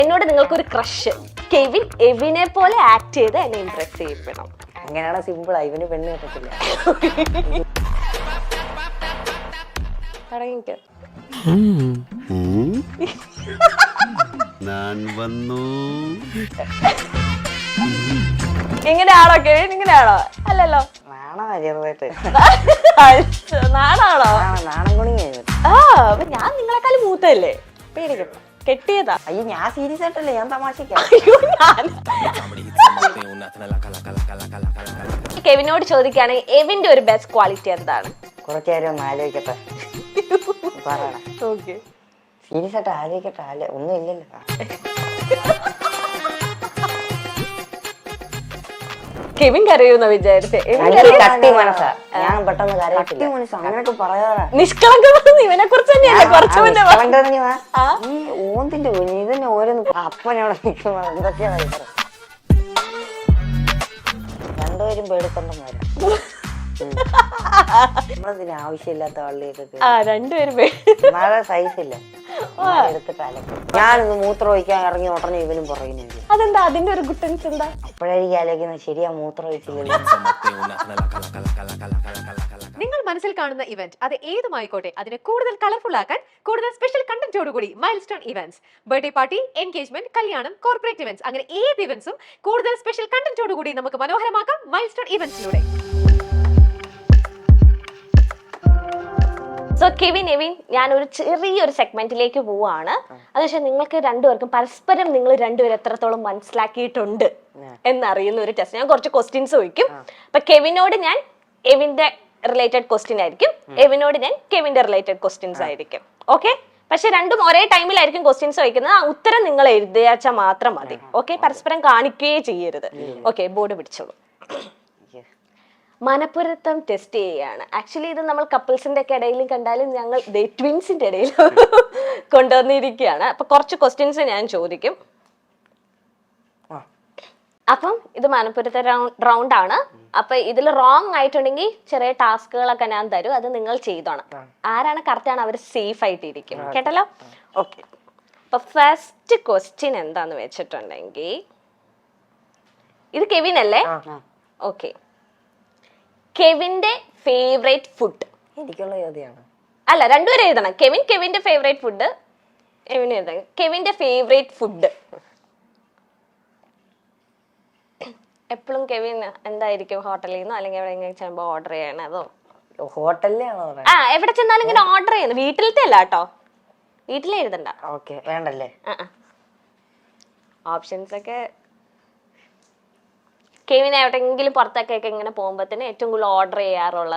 എന്നോട് നിങ്ങൾക്കൊരു crush, Kevin എവിനെ പോലെ ആക്ട് ചെയ്ത് എന്നെ ഇംപ്രസ് ചെയ്യപ്പെടണം. അങ്ങനെയാണ് സിമ്പിൾ. ഇവന് പെണ്ണ് കിട്ടത്തില്ല. തുടങ്ങിക്കോ. ഇങ്ങനെയാണോ കെവിൻ? ഇങ്ങനെയാണോ? അല്ലല്ലോ. നാണോ ചെറുതായിട്ട്? നാണാണോ? നാണം കുണിങ്ങ. അപ്പൊ ഞാൻ നിങ്ങളെക്കാളും മൂത്തല്ലേ? പേടിക്കട്ടെ, കെട്ടിയതാ. അയ്യോ, ഞാൻ സീരിയസ് ആയിട്ടല്ലേ, ഞാൻ തമാശക്കാ. കെവിനോട് ചോദിക്കുകയാണെങ്കിൽ എവിന്റെ ഒരു ബെസ്റ്റ് ക്വാളിറ്റി എന്താണ്? കുറച്ചു നേരം ഒന്ന് ആലോചിക്കട്ടെ. പറയണ സീരിയസ് ആയിട്ട് ആലോചിക്കട്ടെ. ഒന്നും ഇല്ലല്ലോ. കെവിൻ കരയൂന്ന വിചാരിച്ചേ. കട്ടി മനസ്സാ, ഞാൻ പെട്ടെന്ന് കരയത്തില്ല. അങ്ങനൊക്കെ പറയാറാ. നിഷ്കളങ്കം ഇവനെ കുറിച്ച് തന്നെയല്ലേ കുറച്ചു മുന്നേ. ഈ ഓന്തിന്റെ കുഞ്ഞ് ഇതന്നെ ഓരോന്ന് അപ്പനവിടെ നിൽക്കുന്ന ഇതൊക്കെയാ. രണ്ടുപേരും പേടിക്കൊണ്ടെന്ന് നമ്മളതിന് ആവശ്യമില്ലാത്ത വള്ളിയൊക്കെ രണ്ടുപേരും സൈസ് ഇല്ല. എടുത്തിട്ട് അലക്കും. ഞാനൊന്ന് മൂത്രം ഒഴിക്കാൻ ഇറങ്ങി ഉടനെ ഇവനും പുറകിന്. അതെന്താ? അതിന്റെ ഒരു ഗുട്ടൻസ് എന്താ? അപ്പോഴായിരിക്കും ആലോചിക്കുന്നത്, ശരിയാ മൂത്രം ഒഴിച്ചില്ലല്ലോ. നിങ്ങൾ മനസ്സിൽ കാണുന്ന ഇവന്റ് അത് ഏതുമായിക്കോട്ടെ, അതിനെ കൂടുതൽ കളർഫുൾ ആക്കാൻ കൂടുതൽ സ്പെഷ്യൽ കണ്ടന്റോടുകൂടി milestone events, birthday party, engagement, കല്യാണം, കോർപ്പറേറ്റ് ഇവന്റ്സ്, അങ്ങനെ ഏത് ഇവന്റ്സും കൂടുതൽ സ്പെഷ്യൽ കണ്ടന്റോടുകൂടി നമുക്ക് മനോഹരമാക്കാം മൈൽസ്റ്റോൺ ഇവന്റ്സിലൂടെ. സോ കെവിൻ, എവിൻ, ഞാനൊരു ചെറിയൊരു സെഗ്മെന്റിലേക്ക് പോവാണ്. അതുവെച്ചാൽ നിങ്ങൾക്ക് രണ്ടുപേർക്കും പരസ്പരം നിങ്ങൾ രണ്ടുപേരും എത്രത്തോളം മനസ്സിലാക്കിയിട്ടുണ്ട് എന്നറിയുന്ന ഒരു ടെസ്റ്റ്. ഞാൻ കുറച്ച് ക്വസ്റ്റ്യൻസ് ചോദിക്കും. അപ്പൊ കെവിനോട് ഞാൻ എവിന്റെ റിലേറ്റഡ് ക്വസ്റ്റ്യൻ ആയിരിക്കും, എവിനോട് ഞാൻ കെവിന്റെ റിലേറ്റഡ് ക്വസ്റ്റ്യൻസ് ആയിരിക്കും. ഓക്കെ? പക്ഷെ രണ്ടും ഒരേ ടൈമിലായിരിക്കും ക്വസ്റ്റ്യൻസ് ചോദിക്കുന്നത്. ആ ഉത്തരം നിങ്ങൾ എഴുതിയാച്ചാൽ മാത്രം മതി. ഓക്കെ? പരസ്പരം കാണിക്കുകയേ ചെയ്യരുത്. ഓക്കെ, ബോർഡ് പിടിച്ചോളൂ. മനപ്പുരത്തം ടെസ്റ്റ് ചെയ്യുകയാണ്. ആക്ച്വലി ഇത് നമ്മൾ കപ്പിൾസിന്റെ ഒക്കെ ഇടയിലും കണ്ടാലും ഞങ്ങൾ ട്വിൻസിന്റെ ഇടയിൽ കൊണ്ടുവന്നിരിക്കുകയാണ്. അപ്പൊ കുറച്ച് ക്വസ്റ്റ്യൻസ് ഞാൻ ചോദിക്കും. അപ്പം ഇത് മനപ്പുരത്തെ റൗണ്ട് ആണ്. അപ്പൊ ഇതിൽ റോങ് ആയിട്ടുണ്ടെങ്കിൽ ചെറിയ ടാസ്കുകളൊക്കെ ഞാൻ തരും, അത് നിങ്ങൾ ചെയ്തോണം. ആരാണ് കറക്റ്റ് ആണ് അവർ സേഫ് ആയിട്ടിരിക്കും. കേട്ടല്ലോ? ഓക്കെ. അപ്പൊ ഫസ്റ്റ് ക്വസ്റ്റ്യൻ എന്താന്ന് വെച്ചിട്ടുണ്ടെങ്കിൽ, ഇത് കെവിൻ അല്ലേ? ഓക്കെ. കെവിന്റെ ഫേവറേറ്റ് ഫുഡ്. എനിക്കുള്ള ചോദ്യമാണ്. അല്ല, രണ്ടുപേരും എഴുതണം. കെവിൻ, കെവിന്റെ ഫേവറേറ്റ് ഫുഡ്. എവിൻ എഴുതണം. കെവിന്റെ ഫേവറേറ്റ് ഫുഡ്. എപ്പോഴും കെവിൻ എന്തായിരിക്കും? ഹോട്ടലിൽ നിന്നോ അല്ലെങ്കിൽ എവിടെയെങ്കിലും ചെല്ലുമ്പോ ഓർഡർ ചെയ്യണതോ? ഹോട്ടലിലാണോ? എവിടെ ചെന്നാലും ഇങ്ങനെ ഓർഡർ ചെയ്യുന്നു. വീട്ടിലത്തെ അല്ല കേട്ടോ, വീട്ടിൽ എഴുതണ്ട. ഓക്കെ, വേണ്ടല്ലേ. ഓപ്ഷൻസ് ഒക്കെ കെവിൻ എവിടെയെങ്കിലും പുറത്തൊക്കെ ഇങ്ങനെ പോകുമ്പോഴത്തേന് ഏറ്റവും കൂടുതൽ ഓർഡർ ചെയ്യാറുള്ള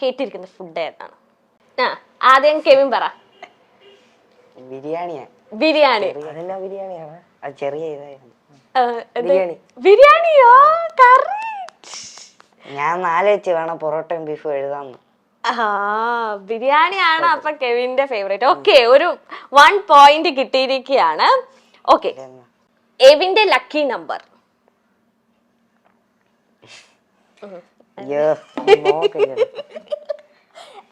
കേട്ടിരിക്കുന്ന ഫുഡ് ഏതാണ്? ആദ്യം കെവിൻ പറ. ബിരിയാണിയാ. ബിരിയാണി. അതെല്ലാം ബിരിയാണിയാണ്. അത് ചെറിയ ഇതായിരുന്നു. ബിരിയാണിയോ? ഞാൻ ആലോചിച്ച് വേണം പൊറോട്ടയും ബീഫും എഴുതാന്ന്. ബിരിയാണിയാണ് അപ്പൊ കെവിന്റെ ഫേവറേറ്റ്. ഓക്കെ, ഒരു 1 പോയിന്റ് കിട്ടിയിരിക്കുകയാണ്. ഓക്കെ, എവിന്റെ ലക്കി നമ്പർ.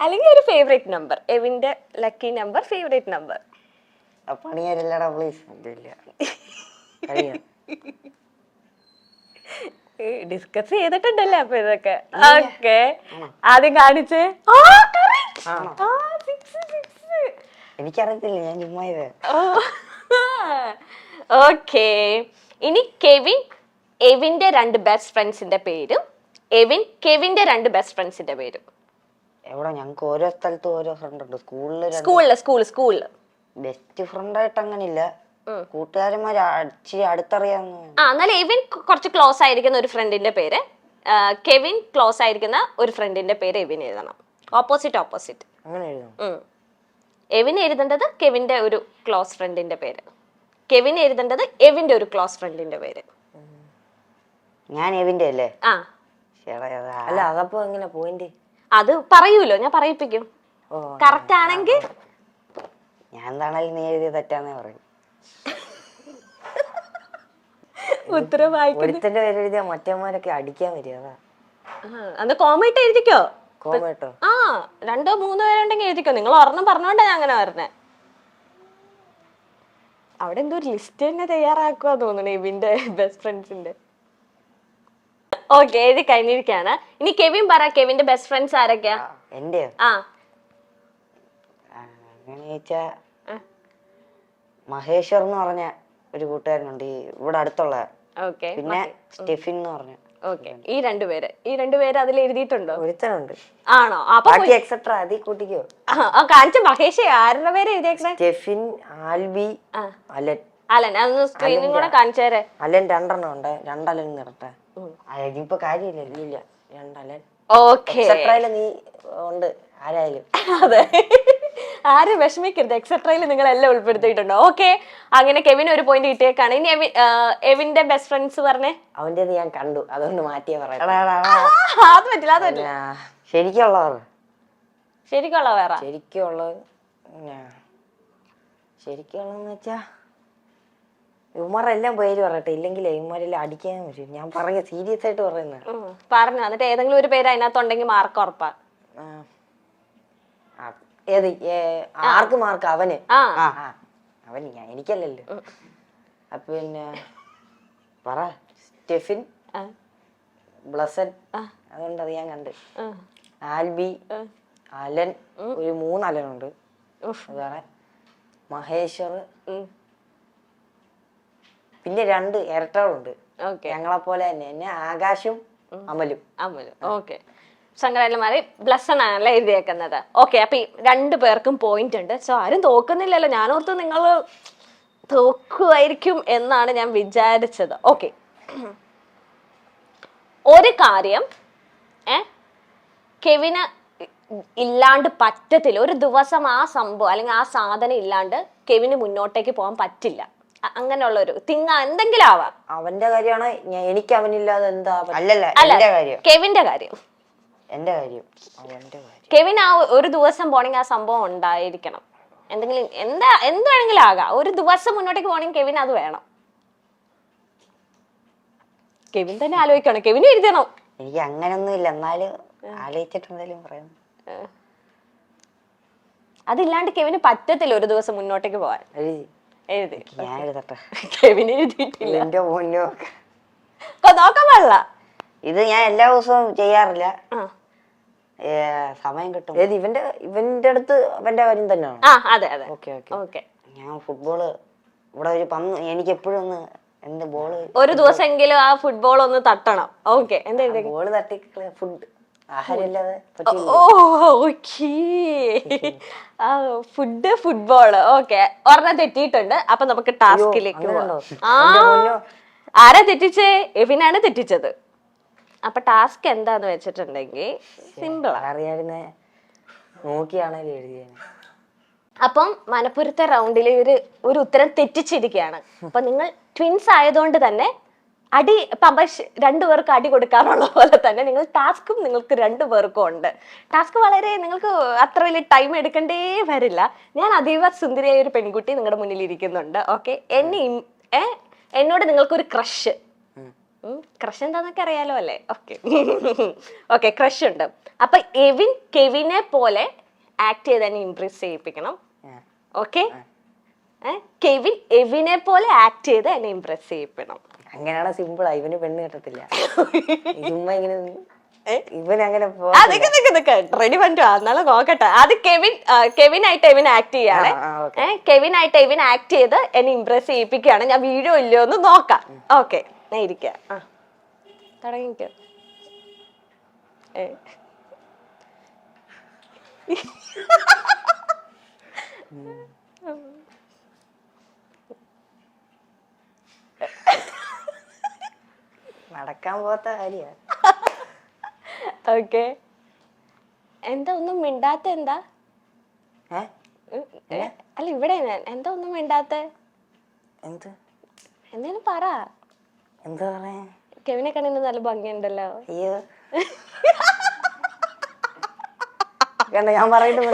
അല്ലെങ്കിൽ ഒരു ഫേവറേറ്റ് നമ്പർ. എവിന്റെ ലക്കി നമ്പർ, ഫേവറേറ്റ് നമ്പർ. പണിയാരില്ലടാ പ്ലീസ്. ഡിസ്കസ് ചെയ്തിട്ടുണ്ടല്ലേ അപ്പൊ ഇതൊക്കെ. ഓക്കെ, ആദ്യം കാണിച്ചേ. എനിക്കറിയത്തില്ല, ഞാൻ ചുമ്മാ ഇത്. ഓക്കെ, ഇനി കെവിൻ എവിന്റെ 2 ബെസ്റ്റ് ഫ്രണ്ട്സിന്റെ പേരും, എവിൻ കെവിന്റെ 2 ബെസ്റ്റ് ഫ്രണ്ട്സിന്റെ പേരും. എവിടെ? ഞങ്ങക്ക് ഓരോ സ്ഥലത്തും ഓരോ ഫ്രണ്ട് ഉണ്ട്. സ്കൂളില് ബെസ്റ്റ് ഫ്രണ്ട് ആയിട്ട് അങ്ങനെ ഇല്ല, കൂട്ടുകാരന്മാര് അടുത്തറിയാവുന്ന. എന്നാലും എവിൻ കുറച്ച് ക്ലോസ് ആയിരിക്കുന്ന ഒരു ഫ്രണ്ടിന്റെ പേര്, കെവിൻ ക്ലോസ് ആയിരിക്കുന്ന ഒരു ഫ്രണ്ടിന്റെ പേര് എവിൻ എഴുതണം. ഓപ്പോസിറ്റ് അങ്ങനെ എഴുതണം. എവിൻ എഴുതേണ്ടത് കെവിന്റെ ഒരു ക്ലോസ് ഫ്രണ്ടിന്റെ പേര്, കെവിൻ എഴുതേണ്ടത് എവിന്റെ ഒരു ക്ലോസ് ഫ്രണ്ടിന്റെ പേര്. ഞാൻ എവിന്റെ അല്ലേ? അല്ല, അതപ്പോ എങ്ങനെ പോയിന്റ്? അത് പറയൂലോ, ഞാൻ പറയിപ്പിക്കും. കറക്റ്റ് ആണെങ്കിൽ ഞാൻ എന്താണെങ്കിലും നീ എഴുതിയ തെറ്റാന്നേ പറയും. ഒരുത്തന്റെ പേര് എഴുതിയാ മറ്റന്മാരൊക്കെ അടിക്കാൻ വരിക. അന്ന് കോമയിട്ട് എഴുതിക്കോ. കോമട്ടോ? 2-3 പേരുണ്ടെങ്കിൽ എഴുതിക്കോ. നിങ്ങൾ ഒരെണ്ണം പറഞ്ഞോണ്ടാ ഞാൻ അങ്ങനെ പറഞ്ഞേ. അവിടെ എന്തോ ഒരു ലിസ്റ്റ് തന്നെ തയ്യാറാക്കുക തോന്നുന്നു എവിന്റെ ബെസ്റ്റ് ഫ്രണ്ട്സിന്റെ. ഓക്കെ, എഴുതി കഴിഞ്ഞിരിക്കാണ്. ഇനി കെവിൻ പറ, കെവിന്റെ ബെസ്റ്റ് ഫ്രണ്ട്സ് ആരൊക്കെയാ? എന്റെ ആ അങ്ങനെ ചോദിച്ചാ മഹേശ്വർ എന്ന് പറഞ്ഞ ഒരു കൂട്ടുകാരനുണ്ട് ഇവിടെ അടുത്തുള്ള. ഓക്കെ, പിന്നെ സ്റ്റെഫിൻ എന്ന് പറഞ്ഞ. ഓക്കെ, ഈ രണ്ടുപേര് അതിൽ എഴുതിയിട്ടുണ്ടോ? ഒരുത്തനുണ്ട്. ആണോ? അപ്പൊ ബാക്കി എക്സെട്രാ അതി കൂട്ടിക്കോ. കാണിച്ച മഹേഷ് ആരുടെ പേര് എഴുതിയേക്കണേ? സ്റ്റെഫിൻ, ആൽബി, അലൻ. അലൻ, അതൊന്ന് സ്ക്രീനും കൂടെ കാണിച്ചേരെ. അലൻ 2 ഉണ്ട്. 2 അലൻ നിറട്ടെ. ഇനിയിപ്പൊ കാര്യമില്ല. 2 അലൻ. ഓക്കെ, നീ ഉണ്ട് ആരായാലും. അതെ, ആരും വിഷമിക്കരുത്. എക്സെട്രയിൽ നിങ്ങൾ എല്ലാം ഉൾപ്പെടുത്തിയിട്ടുണ്ടോ? ഓക്കെ, അങ്ങനെ കെവിന് ഒരു പോയിന്റ് കിട്ടിയേക്കാണ്. ഇനി എവിന്റെ ബെസ്റ്റ് ഫ്രണ്ട്സ് പറഞ്ഞേ. അവന്റെ ഞാൻ കണ്ടു, അതുകൊണ്ട് മാറ്റിയാ പറയാം. അത് പറ്റില്ല. ശരിക്കുള്ളവർ ശരിക്കുള്ള വേറെ ശരിക്കുള്ളതെന്ന് വെച്ചാ ഇവന്മാരെല്ലാം പേര് പറയട്ടെ, ഇല്ലെങ്കിൽ ഇവന്മാരെല്ലാം അടിക്കാൻ പറ്റും. ഞാൻ പറഞ്ഞ സീരിയസ് ആയിട്ട് പറയുന്നത്. പറഞ്ഞു, എന്നിട്ട് ഏതെങ്കിലും ഒരു പേര് അതിനകത്തുണ്ടെങ്കിൽ മാർക്ക് ഉറപ്പാ. ഏത് ആർക്ക് മാർക്ക്? അവന്. അവന് എനിക്കല്ലല്ലോ. അപ്പൊ പിന്നെ പറ. സ്റ്റെഫിൻ, ബ്ലസൻ, അതുകൊണ്ട് അത് ഞാൻ കണ്ട്. ആൽബി, അലൻ, ഒരു 3 അലനുണ്ട്. വേറെ മഹേശ്വർ, പിന്നെ 2 ഇരട്ടകളുണ്ട് ഞങ്ങളെ പോലെ തന്നെ. എന്നെ ആകാശും അമലും. ഓക്കെ, സംഘടനമാരെ ബ്ലസ്സൺ ആണല്ലേ എഴുതിയേക്കുന്നത്. ഓക്കെ, അപ്പൊ 2 പേർക്കും പോയിന്റ് ഉണ്ട്. സോ ആരും തോക്കുന്നില്ലല്ലോ. ഞാനോർത്ത് നിങ്ങൾ തോക്കുമായിരിക്കും എന്നാണ് ഞാൻ വിചാരിച്ചത്. ഓക്കെ, ഒരു കാര്യം കെവിന് ഇല്ലാണ്ട് പറ്റത്തില്ല. ഒരു ദിവസം ആ സംഭവം അല്ലെങ്കിൽ ആ സാധനം ഇല്ലാണ്ട് കെവിന് മുന്നോട്ടേക്ക് പോകാൻ പറ്റില്ല. അങ്ങനെയുള്ള ഒരു എന്തെങ്കിലും ആവാം. അവന്റെ കാര്യമാണ്. എനിക്ക് അവനില്ലാതെ എന്താ? അല്ലല്ല, കെവിന്റെ കാര്യം. എന്റെ കാര്യം. കെവിൻ ആ ഒരു ദിവസം പോണെങ്കിൽ ആ സംഭവം ഉണ്ടായിരിക്കണം. എന്തെങ്കിലും എന്ത് വേണമെങ്കിലും ആകാം. ഒരു ദിവസം മുന്നോട്ടേക്ക് പോണെങ്കിൽ കെവിൻ അത് വേണം. കെവിൻ തന്നെ ആലോചിക്കണം, കെവിൻ എഴുതണം. എനിക്ക് അങ്ങനൊന്നും ഇല്ല, എന്നാലും ആലോചിച്ചിട്ട് എന്തായാലും പറയാം. അതില്ലാണ്ട് കെവിന് പറ്റത്തില്ല ഒരു ദിവസം മുന്നോട്ടേക്ക് പോവാൻ. എഴുതി. ഞാൻ എഴുതട്ടെ. കെവിന് എഴുതിയിട്ടില്ല. എന്റെ പൊന്നോ, നോക്കാൻ പാടില്ല. ഇത് ഞാൻ എല്ലാ ദിവസവും ചെയ്യാറില്ല. സമയം കിട്ടും. ഇവന്റെ അടുത്ത് അവന്റെ കാര്യം തന്നെയാണ്. അതെ. ഓക്കെ, ഞാൻ ഫുട്ബോള് ഇവിടെ ഒരു പന്ത് എനിക്ക് എപ്പോഴും ഒന്ന് എന്ത് ബോള് ഒരു ദിവസമെങ്കിലും ആ ഫുട്ബോൾ ഒന്ന് തട്ടണം. ഓക്കെ, എന്താ ബോള് തട്ടി ഫുഡ് ആഹാരം ഇല്ലാതെ ഫുട്ബോള്. ഓക്കെ, ഒരെണ്ണം തെറ്റിയിട്ടുണ്ട്. അപ്പൊ നമുക്ക് ടാസ്കിലേക്ക് ആരാ തെറ്റിച്ചേ? എവിനാണ് തെറ്റിച്ചത്. അപ്പൊ ടാസ്ക് എന്താന്ന് വെച്ചിട്ടുണ്ടെങ്കിൽ സിമ്പിൾ അറിയാവുന്ന നോക്കിയാണല്ലോ എഴുതിയ. അപ്പം മനപ്പുരത്തെ റൗണ്ടിൽ ഒരു ഉത്തരം തെറ്റിച്ചിരിക്കുകയാണ്. അപ്പൊ നിങ്ങൾ ട്വിൻസ് ആയതുകൊണ്ട് തന്നെ അടി 2 പേർക്ക് അടി കൊടുക്കാറുള്ള പോലെ തന്നെ നിങ്ങൾ ടാസ്കും നിങ്ങൾക്ക് 2 പേർക്കും ഉണ്ട്. ടാസ്ക് വളരെ നിങ്ങൾക്ക് അത്ര വലിയ ടൈം എടുക്കേണ്ടേ വരില്ല. ഞാൻ അതീവ സുന്ദരിയായ ഒരു പെൺകുട്ടി നിങ്ങളുടെ മുന്നിൽ ഇരിക്കുന്നുണ്ട്. ഓക്കെ, എന്നോട് നിങ്ങൾക്കൊരു ക്രഷ് എന്താന്നൊക്കെ അറിയാലോ അല്ലേ? ഓക്കെ, ക്രഷ് ഉണ്ട്. അപ്പൊ കെവിനെ പോലെ ആക്ട് ചെയ്ത് തന്നെ ഇംപ്രസ് ചെയ്യിപ്പിക്കണം. ഓക്കെ, കെവിൻ എവിനെ പോലെ ആക്ട് ചെയ്ത് എന്നെ ഇംപ്രസ് ചെയ്യിപ്പിക്കണം. അങ്ങനെയാണ് സിമ്പിളാ. ഇവന് പെണ്ണ് കിട്ടത്തില്ല. ഇങ്ങനെ ഇവനങ്ങനെ റെഡി പറ്റോ? എന്നാലും നോക്കട്ടെ. അത് കെവിനായിട്ട് എവിൻ ആക്ട് ചെയ്യാണ്. കെവിനായിട്ട് എവിൻ ആക്ട് ചെയ്ത് എന്നെ ഇംപ്രസ് ചെയ്യിപ്പിക്കുകയാണ്. ഞാൻ വീഡിയോ ഇല്ലയോ എന്ന് നോക്കാം. ഓക്കെ, ഞാൻ ഇരിക്കാം. തുടങ്ങിക്കോ. നടക്കാൻ പോകാത്ത കാര്യ. ഓക്കെ, എന്താ ഒന്നും മിണ്ടാത്ത? എന്താ അല്ല ഇവിടെ എന്താ ഒന്നും മിണ്ടാത്ത? എന്തേലും പറ. എന്താ പറയാ? കെവിനെ കണ്ടിട്ട് നല്ല ഭംഗിയുണ്ടല്ലോ. അയ്യോ, ഞാൻ പറയുന്നത്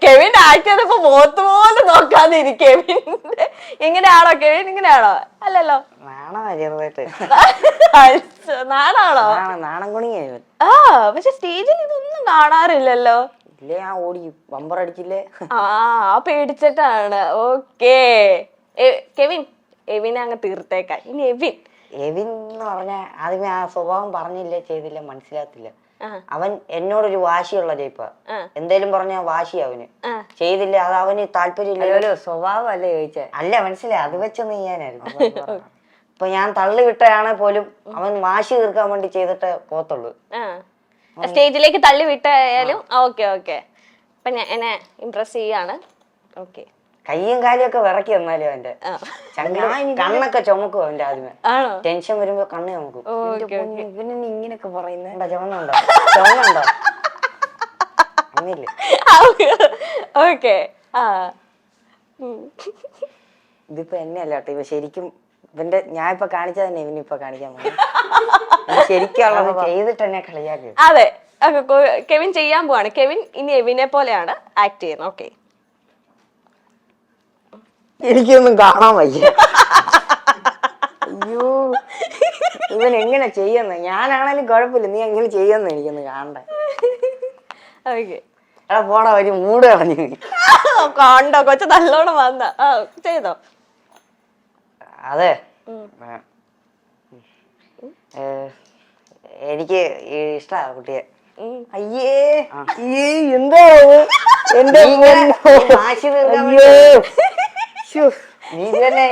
കെവിൻ ആക്ട് ചെയ്തപ്പോ മുഖത്ത് പോലും നോക്കാതെ കെവിന്റെ ഇങ്ങനെയാണോ? കെവിൻ ഇങ്ങനെയാണോ? അല്ലല്ലോ. നാണാണോ? നാണം കുണിയാ. പക്ഷെ സ്റ്റേജിൽ ഇതൊന്നും കാണാറില്ലല്ലോ. ഇല്ലേ, ഞാൻ ഓടി ബമ്പർ അടിച്ചില്ലേ. പേടിച്ചിട്ടാണ്. ഓക്കേ, കെവിൻ, എവിനെ അങ്ങ് തീർത്തേക്കാൻ. ഇനി എവിൻ. എവിൻ എന്ന് പറഞ്ഞാൽ ആദ്യമേ ആ സ്വഭാവം പറഞ്ഞില്ല ചെയ്തില്ല മനസ്സിലാകത്തില്ല. അവൻ എന്നോടൊരു വാശിയുള്ള ടൈപ്പാ. എന്തേലും പറഞ്ഞ വാശി അവന് ചെയ്തില്ല, അത് അവന് താല്പര്യമില്ല. സ്വഭാവം അല്ലേ ചോദിച്ചേ? അല്ല, മനസ്സിലായി, അത് വെച്ചൊന്നും ചെയ്യാനായിരുന്നു. ഇപ്പൊ ഞാൻ തള്ളി വിട്ടയാണെ പോലും അവൻ വാശി തീർക്കാൻ വേണ്ടി ചെയ്തിട്ട് പോത്തുള്ളൂ. സ്റ്റേജിലേക്ക് തള്ളി വിട്ടായാലും ഓക്കെ ഓക്കെ. അപ്പൊ ഞാൻ എന്നെ ഇംപ്രസ് ചെയ്യാണ്. ഓക്കെ. കയ്യും കാലും ഒക്കെ വിറക്കി വന്നാലും അവന്റെ കണ്ണൊക്കെ ചുമക്കും അവന്റെ ആദ്യമേ. ടെൻഷൻ വരുമ്പോ കണ്ണ് ചുമക്കും. ഇവനെ ഇങ്ങനെയൊക്കെ പറയുന്നത് ചുമന്നുണ്ടോ ചുമന്നുണ്ടോ അങ്ങനില്ലേ? ഓക്കെ. ഇതിപ്പോ എന്നെയല്ല കേട്ടോ, ഇവ ശരിക്കും ഇവന്റെ ഞാൻ ഇപ്പൊ കാണിച്ചാൽ തന്നെ ഇവനിപ്പൊ കാണിക്കാൻ ശരിക്കുള്ളത് ചെയ്തിട്ട് എന്നെ കളിയാക്കി. അതെ, കെവിൻ ചെയ്യാൻ പോവാണ്. കെവിൻ ഇനി എവിനെ പോലെയാണ് ആക്ട് ചെയ്യുന്നത്. ഓക്കെ. എനിക്കൊന്നും കാണാൻ വയ്യ. അയ്യോ, ഇവൻ എങ്ങനെ ചെയ്യുന്ന? ഞാനാണേലും കുഴപ്പമില്ല, നീ എങ്ങനെ ചെയ്യുന്ന എനിക്കൊന്ന് കാണണ്ടേ. എടാ പോടാ, ഒരു മൂട് കളഞ്ഞു. കണ്ടോ കൊച്ചു നല്ലോണം വന്ന ചെയ്തോ. അതെ, എനിക്ക് ഇഷ്ടാ കുട്ടിയെ. അയ്യേ എന്താ എന്റെ വാശി തീർക്കാൻ നീ തന്നെ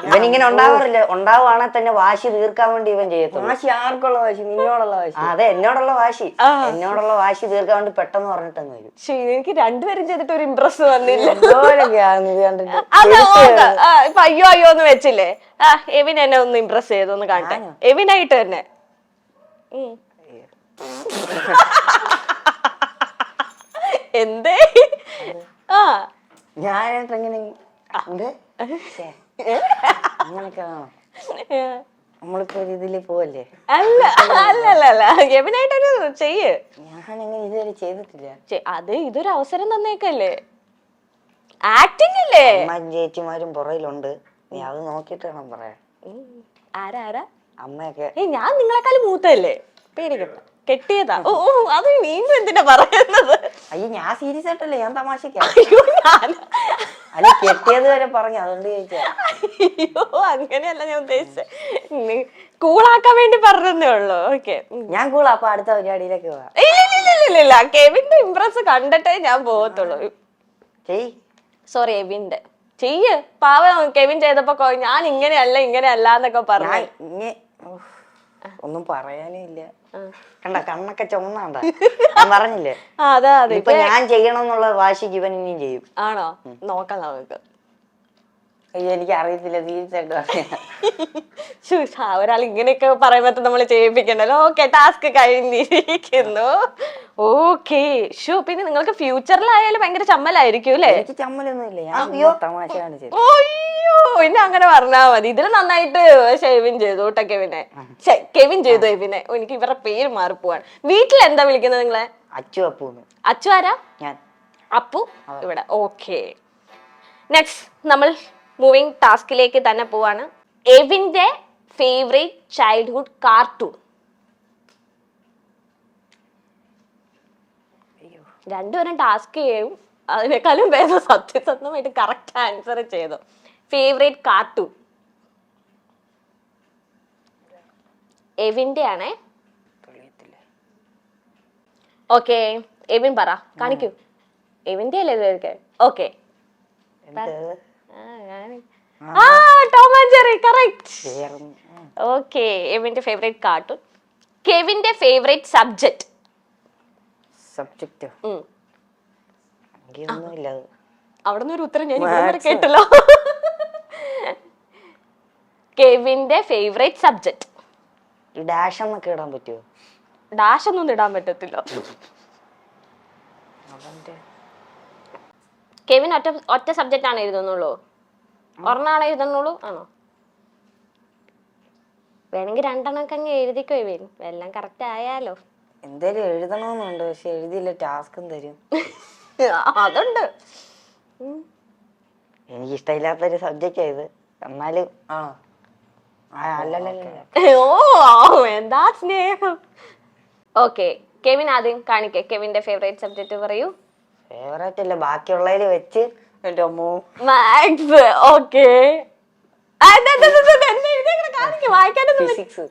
ഇവനിങ്ങനെ ഉണ്ടാവാറില്ല. ഉണ്ടാവുകയാണെ തന്നെ വാശി തീർക്കാൻ വേണ്ടി ഇവൻ ചെയ്യത്തുള്ളൂ. വാശി ആർക്കുള്ള വാശി? നിന്നോടുള്ള വാശി. അതെ, എന്നോടുള്ള വാശി. എന്നോടുള്ള വാശി തീർക്കാൻ വേണ്ടി പെട്ടെന്ന് പറഞ്ഞിട്ടങ്ങ് വരും. എനിക്ക് രണ്ടുപേരും ചെയ്തിട്ട് ഒരു ഇംപ്രസ് വന്നില്ല. ഇപ്പൊ അയ്യോ അയ്യോ എന്ന് വെച്ചില്ലേ? എവിൻ എന്നെ ഒന്ന് ഇംപ്രസ് ചെയ്തൊന്ന് കാണട്ടെ. എവിനായിട്ട് തന്നെ. എന്തേ? ഞാനെങ്ങനെ അങ്ങനൊക്കെ നമ്മളിപ്പോ ഇതില് പോവല്ലേ? അല്ല അല്ല അല്ല അല്ല, എവിനായിട്ടൊരു ചെയ്യ്. ഞാനങ്ങനെ ഇതുവരെ ചെയ്തിട്ടില്ല. അത് ഇതൊരു അവസരം തന്നേക്കല്ലേ, ആക്ടിങ് അല്ലേ. ചേച്ചിമാരും പുറയിലുണ്ട്, നീ അത് നോക്കിട്ട് വേണം പറയാൻ. ആരാ? അമ്മയൊക്കെ. ഞാൻ നിങ്ങളെക്കാളും മൂത്തല്ലേ, പേടിക്കണ്ട. കെട്ടിയതാ. ഓ അത് വീണ്ടും എന്തിനാ പറയുന്നത്? അയ്യോ, ഞാൻ സീരിയസ് ആയിട്ടല്ലേ, ഞാൻ തമാശക്കാ. അല്ല, കെട്ടിയത് വരെ പറഞ്ഞു, അതുകൊണ്ട് ചോദിച്ചാ. അയ്യോ, അങ്ങനെയല്ല ഞാൻ ഉദ്ദേശിച്ചത്, കൂളാക്കാൻ വേണ്ടി പറഞ്ഞതേ ഉള്ളൂ. ഓക്കെ, ഞാൻ കൂളാ. അപ്പൊ അടുത്ത പരിപാടിയിലേക്ക് പോവാ. ഇല്ല, കെവിന്റെ ഇംപ്രസ് കണ്ടിട്ടേ ഞാൻ പോകത്തുള്ളൂ. സോറി, എവിന്റെ ചെയ്യ്. പാവം കെവിൻ ചെയ്തപ്പോ ഞാൻ ഇങ്ങനെയല്ല എന്നൊക്കെ പറഞ്ഞു. ഒന്നും പറയാനേ ഇല്ല. കണ്ട കണ്ണൊക്കെ ചുമന്നാണ്ട, ഞാൻ പറഞ്ഞില്ലേ. അതെ അതെ, ഇപ്പൊ ഞാൻ ചെയ്യണം എന്നുള്ള വാശിക്ക് ഇവൻ ഇനിയും ചെയ്യും. ആണോ? നോക്കാം നമുക്ക്. എനിക്ക് അറിയത്തില്ല, തീർച്ചയായിട്ടും. ഒരാൾ ഇങ്ങനെയൊക്കെ പറയുമ്പോ നമ്മൾ ചെയ്യിപ്പിക്കണ്ടല്ലോ. ഓക്കെ, ടാസ്ക് കഴിഞ്ഞിരിക്കുന്നു. ഓക്കെ. പിന്നെ നിങ്ങൾക്ക് ഫ്യൂച്ചറിലായാലും ഭയങ്കര ചമ്മലായിരിക്കും അല്ലേ? എനിക്ക് ചമ്മലൊന്നും ഇല്ല, തമാശയാണ് ചെയ്തത്. അയ്യോ, പിന്നെ അങ്ങനെ പറഞ്ഞാ മതി. ഇതിൽ നന്നായിട്ട് കെവിൻ ചെയ്തു കേട്ടോ. കെവിൻ ചെയ്തു എവിനെ. എനിക്ക് ഇവരുടെ പേര് മാറിപ്പോവാണ്. വീട്ടിൽ എന്താ വിളിക്കുന്നത് നിങ്ങളെ? അച്ചു. അപ്പു. അച്ചു ആരാ? ഞാൻ. അപ്പു ഇവിടെ. ഓക്കെ, നെക്സ്റ്റ് നമ്മൾ മൂവിങ് ടാസ്കിലേക്ക് തന്നെ പോവാണ്. എവിന്റെ ഫേവറേറ്റ് ചൈൽഡ്ഹുഡ് കാർട്ടൂൺ. രണ്ടുപേരും ടാസ്ക് ചെയ്യും, അതിനേക്കാളും വേറെ സത്യസന്ധമായിട്ട് കറക്റ്റ് ആൻസർ ചെയ്തു. ഫേവറേറ്റ് കാർട്ടൂൺ എവിന്റെ ആണേ. ഓക്കെ, എവിൻ പറ, കാണിക്കൂ. എവിന്റെ അല്ലേ? Okay, Tom and Jerry, correct. Okay, എവിന്റെ ഫേവറേറ്റ് കാർട്ടൂൺ. കെവിന്റെ ഫേവറേറ്റ് സബ്ജക്ട്. അവിടെ നിന്ന് ഒരു ഉത്തരം ഞാൻ ഇതുവരെ കേട്ടല്ലോ. കെവിന്റെ ഫേവറേറ്റ് സബ്ജക്ട്. ഡാഷ് എന്നൊക്കെ ഇടാൻ പറ്റുമോ? ഡാഷ് ഒന്നും ഇടാൻ പറ്റത്തില്ല. കെവിൻ ഒറ്റ സബ്ജക്റ്റ് ആണ് എഴുതുന്നുള്ളൂ? ഒരെണ്ണാണ് എഴുതുന്നുള്ളൂ? ആണോ? വേണമെങ്കിൽ രണ്ടെണ്ണൊക്കെ അങ്ങ് എഴുതിക്കോ എവിൻ, എല്ലാം കറക്റ്റ് ആയാലോ. എന്തേലും എഴുതണമെന്നുണ്ട്, പക്ഷെ എഴുതിയില്ല, ടാസ്കും തരും. അതുണ്ട്. എനിക്ക് ഇഷ്ടമില്ലാത്തൊരു സബ്ജക്റ്റ് ഇത്, എന്നാലും ഓ എന്താ സ്നേഹം. ഓക്കെ, കെവിൻ ആദ്യം കാണിക്കേ. കെവിന്റെ ഫേവറേറ്റ് സബ്ജക്ട് പറയൂ. ഫേവറേറ്റ് അല്ല, ബാക്കിയുള്ളതിൽ വെച്ച് എന്റെ അമ്മോ. മാത്സ്. Okay, physics.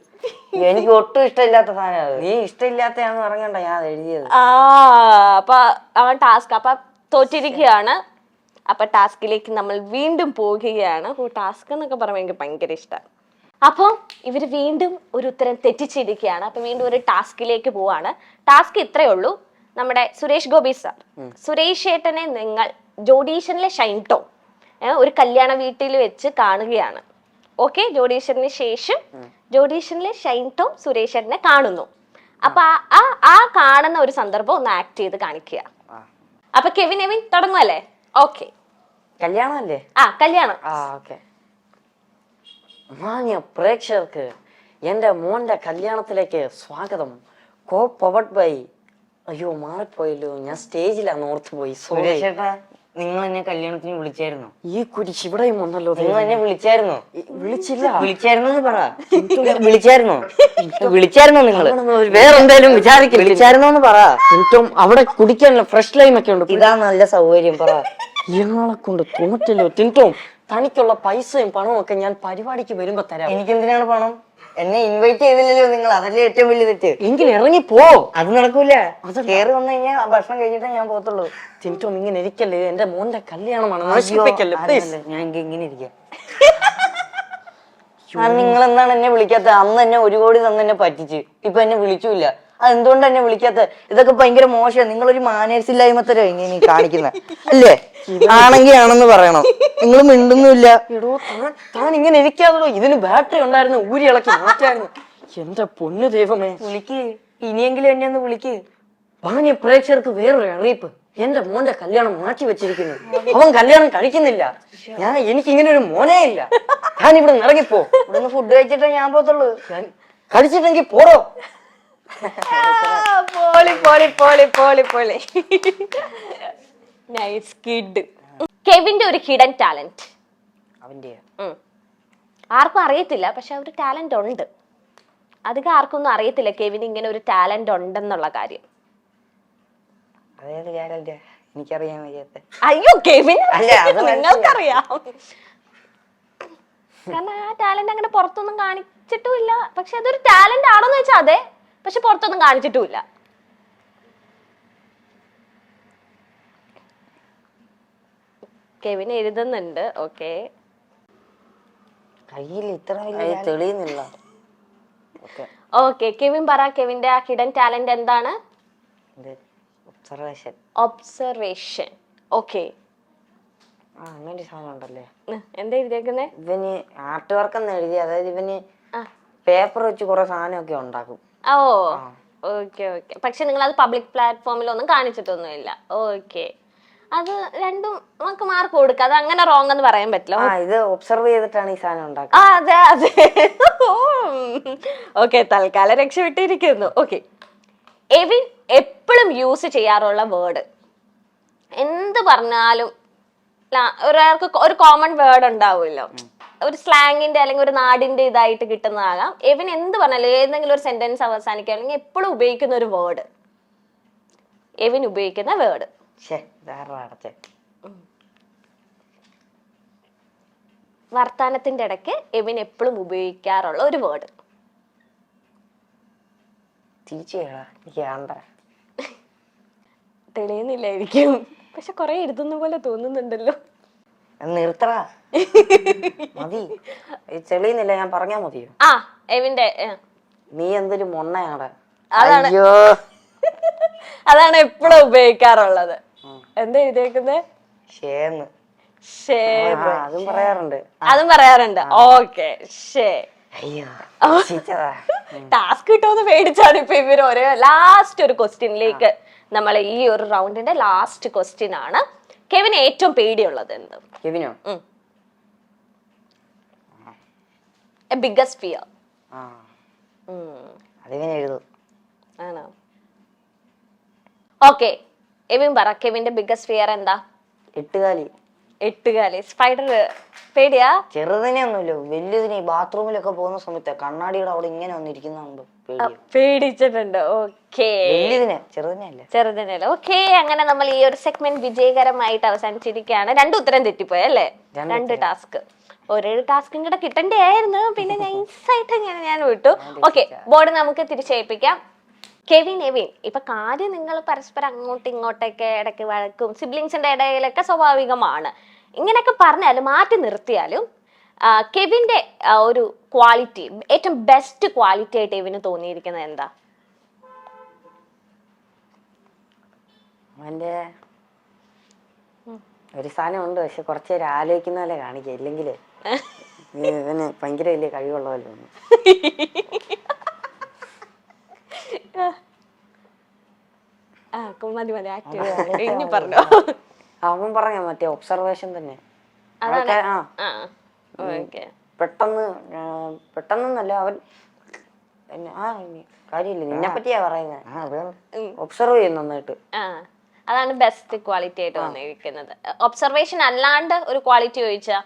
എനിക്ക് ഒട്ടും ഇഷ്ടമില്ലാത്ത സാധനം. നീ ഇഷ്ടമില്ലാത്തയാന്ന് പറഞ്ഞണ്ട ഞാൻ എഴുതിയത്. അപ്പൊ അവൻ ടാസ്ക് അപ്പൊ തോറ്റിരിക്കുകയാണ്. അപ്പൊ ടാസ്കിലേക്ക് നമ്മൾ വീണ്ടും പോകുകയാണ്. ടാസ്ക് എന്നൊക്കെ പറയുമ്പോൾ എനിക്ക് ഭയങ്കര ഇഷ്ടമാണ്. അപ്പൊ ഇവര് വീണ്ടും ഒരു ഉത്തരം തെറ്റിച്ചിരിക്കുകയാണ്. അപ്പൊ വീണ്ടും ഒരു ടാസ്കിലേക്ക് പോവാണ്. ടാസ്ക് ഇത്രയേ ഉള്ളൂ. നമ്മുടെ സുരേഷ് ഗോപി സാർ, സുരേഷ് ഏട്ടനെ നിങ്ങൾ ജോഡീഷനിലെ ഷൈൻ ടോം ഒരു കല്യാണ വീട്ടിൽ വെച്ച് കാണുകയാണ്. ഓക്കെ, ജോഡീഷന് ശേഷം ജോഡീഷനിലെ ഷൈൻ ടോം സുരേഷ് ഏട്ടനെ കാണുന്നു. അപ്പൊ ആ കാണുന്ന ഒരു സന്ദർഭം ഒന്ന് ആക്ട് ചെയ്ത് കാണിക്കുക. അപ്പൊ കെവിൻ എവിൻ തുടങ്ങുമല്ലേ? ഓക്കെ. കല്യാണമല്ലേ? കല്യാണം. ഓക്കെ. മാന്യ പ്രേക്ഷകർക്ക് എന്റെ മോന്റെ കല്യാണത്തിലേക്ക് സ്വാഗതം. Co powered by. അയ്യോ മാറിപ്പോയല്ലോ, ഞാൻ സ്റ്റേജിലാണ് ഓർത്തു പോയി. നിങ്ങൾ എന്നെ കല്യാണത്തിന് വിളിച്ചായിരുന്നു? ഈ കുരിശ് ഇവിടെയും വന്നല്ലോ. നിങ്ങൾ എന്നെ വിളിച്ചായിരുന്നു? വിളിച്ചില്ല. പറ. വിളിച്ചായിരുന്നോ നിങ്ങൾ? വേറെന്തായാലും വിചാരിക്കും. വിളിച്ചായിരുന്നോന്ന് പറ. ഏറ്റവും അവിടെ കുടിക്കാനുള്ള ഫ്രഷ് ലൈം ഒക്കെ ഉണ്ട്. ഇതാ നല്ല സൗകര്യം. പറ. ഇയാളെ കൊണ്ട് തോറ്റല്ലോ ടിൻടോം. തനിക്കുള്ള പൈസയും പണവും ഒക്കെ ഞാൻ പരിപാടിക്ക് വരുമ്പോ തരാം. എനിക്ക് എന്തിനാണ് പണം? എന്നെ ഇൻവൈറ്റ് ചെയ്തില്ലല്ലോ നിങ്ങൾ, അതല്ലേ ഏറ്റവും വലിയ തെറ്റ്. എങ്കിൽ ഇറങ്ങി പോ. അത് നടക്കൂല. കേറി വന്നു കഴിഞ്ഞാൽ ഭക്ഷണം കഴിഞ്ഞിട്ടേ ഞാൻ പോകത്തുള്ളൂ. ടിൻടോം ഇങ്ങനെ ഇരിക്കല്ലേ, എന്റെ മോന്റെ കല്യാണമാണ്. ഞാൻ ഇങ്ങനെ ഇരിക്കാം. നിങ്ങൾ എന്താണ് എന്നെ വിളിക്കാത്ത? അന്ന് എന്നെ 1 കോടി തന്നെ എന്നെ പറ്റിച്ച്, ഇപ്പൊ എന്നെ വിളിച്ചില്ല. അതെന്തുകൊണ്ട് എന്നെ വിളിക്കാത്ത? ഇതൊക്കെ ഭയങ്കര മോശം. നിങ്ങളൊരു മാനേഴ്സ് ഇല്ലായ്മ തരോ ഇങ്ങനെ കാണിക്കുന്ന അല്ലേ? ആണെങ്കിൽ ആണെന്ന് പറയണം. നിങ്ങൾ മിണ്ടുന്നില്ല. എടോ താൻ ഇങ്ങനെ ഇരിക്കാതോ. ഇതിന് ബാറ്ററി ഉണ്ടായിരുന്നു, ഊരി ഇളക്കി മാറ്റായിരുന്നു. എന്റെ പൊന്നു ദൈവമേ, വിളിക്ക്. ഇനിയെങ്കിലും എന്നെ ഒന്ന് വിളിക്ക്. മാന്യ പ്രേക്ഷകർക്ക് വേറൊരു അറിയിപ്പ്. എന്റെ മോന്റെ കല്യാണം മാറ്റി വെച്ചിരിക്കുന്നു. അവൻ കല്യാണം കഴിക്കുന്നില്ല. എനിക്ക് ഇങ്ങനെ ഒരു മോനേ ഇല്ല. ഞാൻ ഇവിടെ ഇറങ്ങിപ്പോ. ഇവിടെ ഫുഡ് കഴിച്ചിട്ടേ ഞാൻ പോത്തുള്ളൂ. കഴിച്ചിട്ടെങ്കിൽ പോടോ. Nice kid. കെവിന്റെ ഒരു ഹിഡൻ ടാലന്റ്. അവന്റെ ആർക്കും അറിയത്തില്ല, പക്ഷെ ഒരു ടാലന്റ് ഉണ്ട്. അധികം ആർക്കൊന്നും അറിയത്തില്ല കെവിന് ഇങ്ങനെ ഒരു ടാലന്റ് ഉണ്ടെന്നുള്ള കാര്യം. എനിക്കറിയാൻ വയ്യാത്ത. അയ്യോ കെവിൻ, നിങ്ങൾക്കറിയാം. കാരണം ആ ടാലന്റ് അങ്ങനെ പുറത്തൊന്നും കാണിച്ചിട്ടുമില്ല. പക്ഷെ അതൊരു ടാലന്റ് ആണെന്ന് വെച്ചാൽ അതെ, പക്ഷെ പുറത്തൊന്നും കാണിച്ചിട്ടുമില്ല. കെവിൻ എഴുതുന്നുണ്ട്. ഓക്കെ, കയ്യിൽ ഇത്ര തെളിയുന്നില്ല. ഓക്കെ, കെവിൻ പറ. കെവിന്റെ ആ ഹിഡൻ ടാലന്റ് എന്താണ്? ഒബ്സർവേഷൻ. ഓക്കെ, അങ്ങനെ സാധനം ഉണ്ടല്ലേ. എന്താ എഴുതിയേക്കുന്നേ? ഇവന് ആർട്ട് വർക്ക് എന്ന് എഴുതി. അതായത് ഇവന് പേപ്പർ വെച്ച് കുറെ സാധനമൊക്കെ ഉണ്ടാക്കും. ഓക്കെ. പക്ഷെ നിങ്ങൾ അത് പബ്ലിക് പ്ലാറ്റ്ഫോമിലൊന്നും കാണിച്ചിട്ടൊന്നുമില്ല. ഓക്കെ, അത് രണ്ടും നമുക്ക് മാർക്ക് കൊടുക്കാം. അത് അങ്ങനെ റോങ് എന്ന് പറയാൻ പറ്റില്ല. ഇത് ഒബ്സർവ് ചെയ്തിട്ടാണ് ഈ സാധനം ഉണ്ടാക്കുന്നത്. അതെ. ഓക്കെ, തൽക്കാലം രക്ഷപ്പെട്ടിരിക്കുന്നു. ഓക്കെ, എവിൻ എപ്പോഴും യൂസ് ചെയ്യാറുള്ള വേർഡ്. എന്ത് പറഞ്ഞാലും ഒരാൾക്ക് ഒരു കോമൺ വേർഡ് ഉണ്ടാവുമല്ലോ, ഒരു സ്ലാങ്ങിന്റെ അല്ലെങ്കിൽ ഒരു നാടിന്റെ ഇതായിട്ട് കിട്ടുന്നതാകാം. എവിൻ എന്ത് പറഞ്ഞാലും ഏതെങ്കിലും ഒരു സെന്റൻസ് അവസാനിക്കുകയാണെങ്കിൽ എപ്പോഴും ഉപയോഗിക്കുന്ന ഒരു വേർഡ്. എവിൻ ഉപയോഗിക്കുന്ന വേർഡ്. വർത്താനത്തിന്റെ ഇടയ്ക്ക് എവിൻ എപ്പോഴും ഉപയോഗിക്കാറുള്ള ഒരു വേർഡ്. തെളിയുന്നില്ലായിരിക്കും, പക്ഷെ കൊറേ എഴുതുന്ന പോലെ തോന്നുന്നുണ്ടല്ലോ. നിർത്തറ മതി, തെളിയുന്നില്ല. ഞാൻ പറഞ്ഞാ മതിയോ? എവിന്റെ നീ എന്തൊരു മൊണ്ണയാണ്. അതാണ് എപ്പോഴും ഉപയോഗിക്കാറുള്ളത്. എന്താ എഴുതിയേക്കുന്നത്? അതും പറയാറുണ്ട്. ഓക്കെ, ടാസ്ക് കിട്ടുമെന്ന് പേടിച്ചാണ് ഇപ്പൊ ഇവര് ഓരോ ലാസ്റ്റ് ഒരു ക്വസ്റ്റ്യനിലേക്ക്. നമ്മൾ ഈ ഒരു റൗണ്ടിന്റെ ലാസ്റ്റ് ക്വസ്റ്റ്യൻ ആണ്. കെവിന് ഏറ്റവും പേടിയുള്ളത് എന്ത്? കെവിനോ? Biggest fear. ആണോ? ഓക്കെ, എവിൻ പറ. കെവിന്റെ ബിഗ്ഗസ്റ്റ് ഫിയർ എന്താ? എട്ടുകാലി. എട്ടുകാലി സ്പൈഡർ പേടിയാ? ചെറുതിനെ ഒന്നുമില്ല, വലുതിനെ ബാത്റൂമിലൊക്കെ പോകുന്ന സമയത്ത് കണ്ണാടിയുടെ അവിടെ ഇങ്ങനെ വന്നിരിക്കുന്നുണ്ട്, പേടിച്ചിട്ടുണ്ട്. ഓക്കേ, വലിയതിനെ, ചെറുതിനെ അല്ല. ചെറുതിനല്ല. ഓക്കേ, അങ്ങനെ നമ്മൾ ഈ ഒരു സെഗ്മെന്റ് വിജയകരമായിട്ട് അവസാനിച്ചിരിക്കുകയാണ്. 2 ഉത്തരം തെറ്റിപ്പോയി അല്ലേ? 2 ടാസ്ക്. ഒരു ടാസ്കും കൂടെ കിട്ടണ്ടായിരുന്നു, പിന്നെ നൈസായിട്ട് ഇങ്ങനെ ഞാൻ വിട്ടു. ഓക്കെ, ബോർഡ് നമുക്ക് തിരിച്ചേൽപ്പിക്കാം. കെവിൻ, എവിൻ, ഇപ്പൊ കാര്യം നിങ്ങൾ പരസ്പരം അങ്ങോട്ടും ഇങ്ങോട്ടൊക്കെ ഇടയ്ക്ക് വഴക്കും സിബ്ലിങ്സിന്റെ ഇടയിലൊക്കെ സ്വാഭാവികമാണ്. ഇങ്ങനെയൊക്കെ പറഞ്ഞാലും മാറ്റി നിർത്തിയാലും കെവിന്റെ ഒരു ക്വാളിറ്റി, ഏറ്റവും ബെസ്റ്റ് ക്വാളിറ്റി ആയിട്ട് എവിന് തോന്നിയിരിക്കുന്നത് എന്താ? അവന്റെ ഒരു സാധനം ഉണ്ട്, പക്ഷെ കുറച്ചു നേരം ആലോചിക്കുന്ന പോലെ കാണിക്കുക, ഇല്ലെങ്കില് ഇവന് ഭയങ്കര വലിയ കഴിവുള്ള പോലെ തോന്നുന്നു. മതി മതി, ഇനി പറഞ്ഞോ. അവൻ പറഞ്ഞ മറ്റേ ഒബ്സർവേഷൻ തന്നെ. പെട്ടെന്നല്ല അവൻ കാര്യമില്ല, നിന്നെ പറ്റിയാ പറയുന്നത്, ഒബ്സർവ് ചെയ്യും നന്നായിട്ട്. അതാണ് ബെസ്റ്റ് ക്വാളിറ്റി ആയിട്ട് വന്നിരിക്കുന്നത്. ഒബ്സർവേഷൻ അല്ലാണ്ട് ഒരു ക്വാളിറ്റി ചോദിച്ചാ,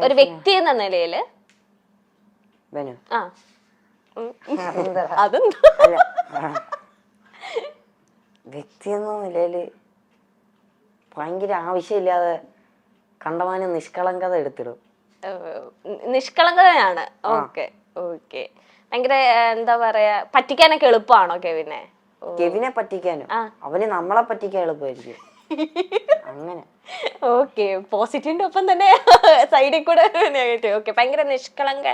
ഒരു വ്യക്തി എന്ന നിലയില് വ്യക്തി എന്ന നിലയില് ഭയങ്കര ആവശ്യമില്ലാതെ കണ്ടമാനം നിഷ്കളങ്കത എടുത്തിടും. നിഷ്കളങ്കതയാണ്. ഓക്കെ ഓക്കെ, ഭയങ്കര എന്താ പറയാ, പറ്റിക്കാനൊക്കെ എളുപ്പമാണോ കെവിനെ? കെവിനെ പറ്റിക്കാനും അവന് നമ്മളെ പറ്റിക്കാൻ എളുപ്പമായിരിക്കും. അങ്ങനെ. ഓക്കെ, പോസിറ്റീവിന്റെ ഒപ്പം തന്നെ സൈഡിൽ കൂടെ നെഗറ്റീവ്. ഓക്കെ, ഭയങ്കര നിഷ്കളങ്ക